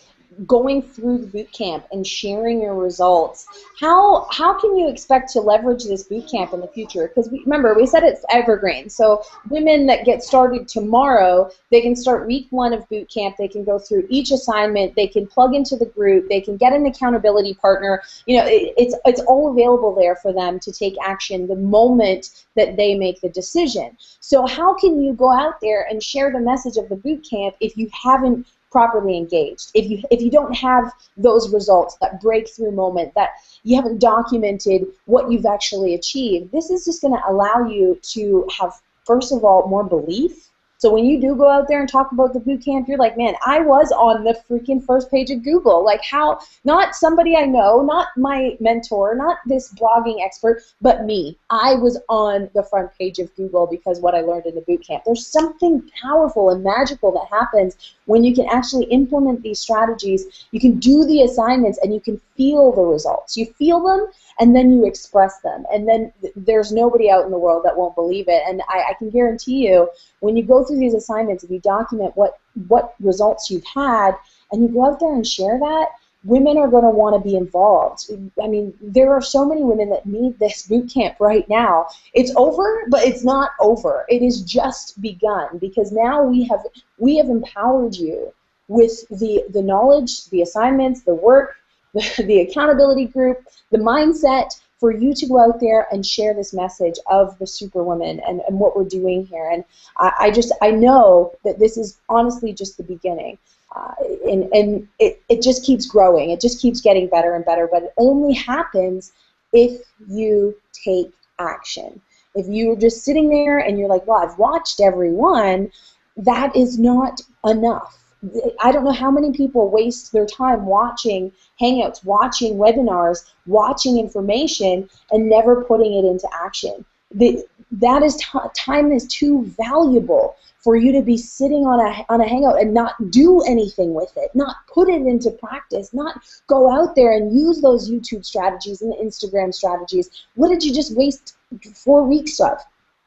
Speaker 1: going through the boot camp and sharing your results. How can you expect to leverage this boot camp in the future? Because remember, we said it's evergreen. So women that get started tomorrow, they can start week 1 of boot camp. They can go through each assignment. They can plug into the group. They can get an accountability partner. You know, it's all available there for them to take action the moment that they make the decision. So how can you go out there and share the message of the boot camp if you haven't properly engaged, if you don't have those results, that breakthrough moment, that you haven't documented what you've actually achieved? This is just going to allow you to have, first of all, more belief. So when you do go out there and talk about the boot camp, you're like, man, I was on the freaking first page of Google. Like, how, not somebody I know, not my mentor, not this blogging expert, but me. I was on the front page of Google because what I learned in the boot camp. There's something powerful and magical that happens when you can actually implement these strategies. You can do the assignments and you can feel the results. You feel them and then you express them. And then there's nobody out in the world that won't believe it. And I can guarantee you, when you go through these assignments and you document what results you've had and you go out there and share that, women are going to want to be involved. I mean, there are so many women that need this boot camp right now. It's over, but it's not over. It is just begun, because now we have empowered you with the knowledge, the assignments, the work, the accountability group, the mindset for you to go out there and share this message of the Superwoman and what we're doing here. And I know that this is honestly just the beginning. And it just keeps growing. It just keeps getting better and better. But it only happens if you take action. If you're just sitting there and you're like, well, I've watched everyone, that is not enough. I don't know how many people waste their time watching Hangouts, watching webinars, watching information, and never putting it into action. That is time is too valuable for you to be sitting on a Hangout and not do anything with it, not put it into practice, not go out there and use those YouTube strategies and the Instagram strategies. What did you just waste 4 weeks of?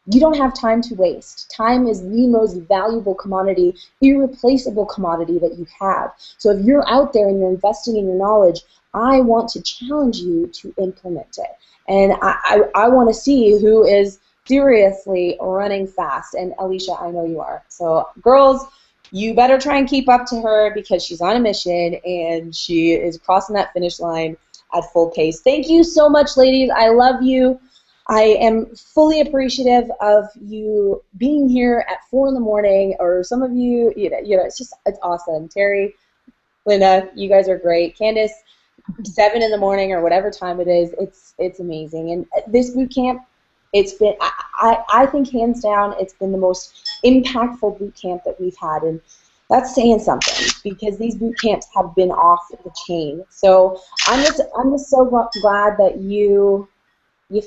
Speaker 1: You don't have time to waste. Time is the most valuable commodity, irreplaceable commodity that you have. So if you're out there and you're investing in your knowledge, I want to challenge you to implement it. And I want to see who is seriously running fast. And Alicia, I know you are. So girls, you better try and keep up to her because she's on a mission and she is crossing that finish line at full pace. Thank you so much, ladies. I love you. I am fully appreciative of you being here at 4 in the morning, or some of you, it's awesome. Terry, Linda, you guys are great. Candice, 7 in the morning or whatever time it is, it's amazing. And this boot camp, it's been, I think hands down, it's been the most impactful boot camp that we've had, and that's saying something because these boot camps have been off the chain. So I'm just so glad that you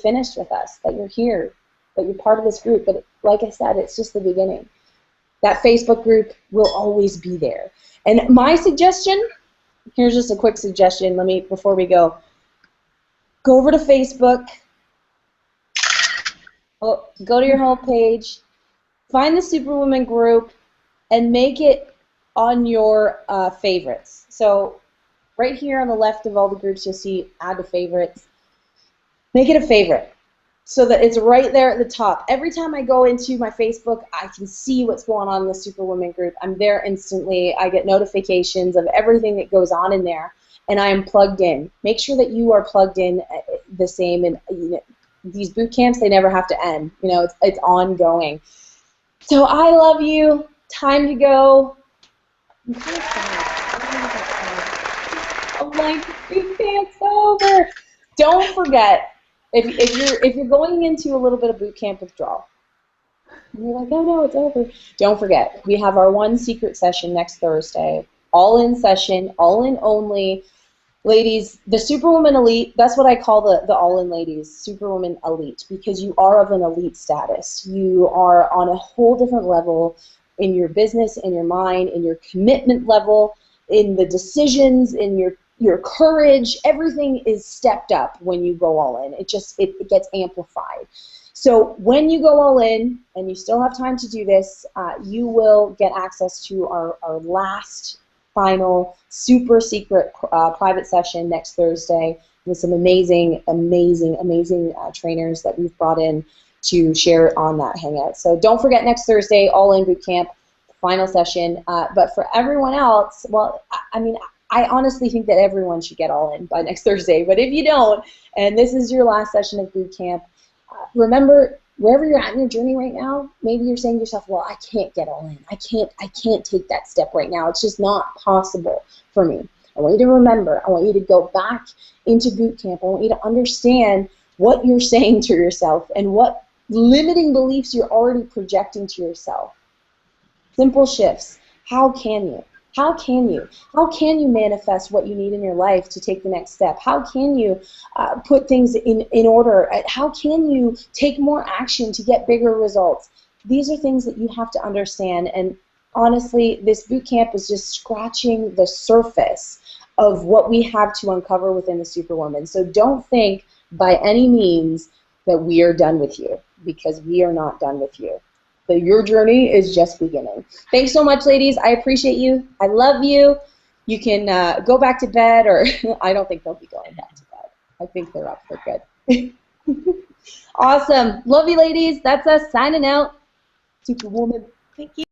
Speaker 1: finished with us, that you're here, that you're part of this group. But like I said, it's just the beginning. That Facebook group will always be there. And my suggestion, here's just a quick suggestion, before we go over to Facebook, go to your home page, find the Superwoman group, and make it on your favorites. So right here on the left of all the groups, you'll see add to favorites. Make it a favorite so that it's right there at the top. Every time I go into my Facebook, I can see what's going on in the Superwoman group. I'm there instantly. I get notifications of everything that goes on in there, and I am plugged in. Make sure that you are plugged in the same. And these boot camps, they never have to end. It's ongoing. So I love you. Time to go. I'm like, boot camp's over. Don't forget. If you're going into a little bit of boot camp withdrawal, and you're like, oh no, it's over, don't forget, we have our one secret session next Thursday, all-in session, all-in only. Ladies, the Superwoman Elite, that's what I call the all-in ladies, Superwoman Elite, because you are of an elite status. You are on a whole different level in your business, in your mind, in your commitment level, in the decisions, in your courage. Everything is stepped up when you go all in. It gets amplified. So when you go all in, and you still have time to do this, you will get access to our last, final, super secret private session next Thursday with some amazing, amazing, amazing trainers that we've brought in to share on that Hangout. So don't forget next Thursday, all in boot camp, final session. But for everyone else, well, I honestly think that everyone should get all in by next Thursday. But if you don't, and this is your last session of boot camp, remember, wherever you're at in your journey right now, maybe you're saying to yourself, well, I can't get all in. I can't take that step right now. It's just not possible for me. I want you to remember. I want you to go back into boot camp. I want you to understand what you're saying to yourself and what limiting beliefs you're already projecting to yourself. Simple shifts. How can you? How can you? How can you manifest what you need in your life to take the next step? How can you put things in order? How can you take more action to get bigger results? These are things that you have to understand. And honestly, this boot camp is just scratching the surface of what we have to uncover within the Superwoman. So don't think by any means that we are done with you, because we are not done with you. Your journey is just beginning. Thanks so much, ladies. I appreciate you. I love you. You can go back to bed, or I don't think they'll be going back to bed. I think they're up. They're good. Awesome. Love you, ladies. That's us signing out. Superwoman.
Speaker 7: Thank you.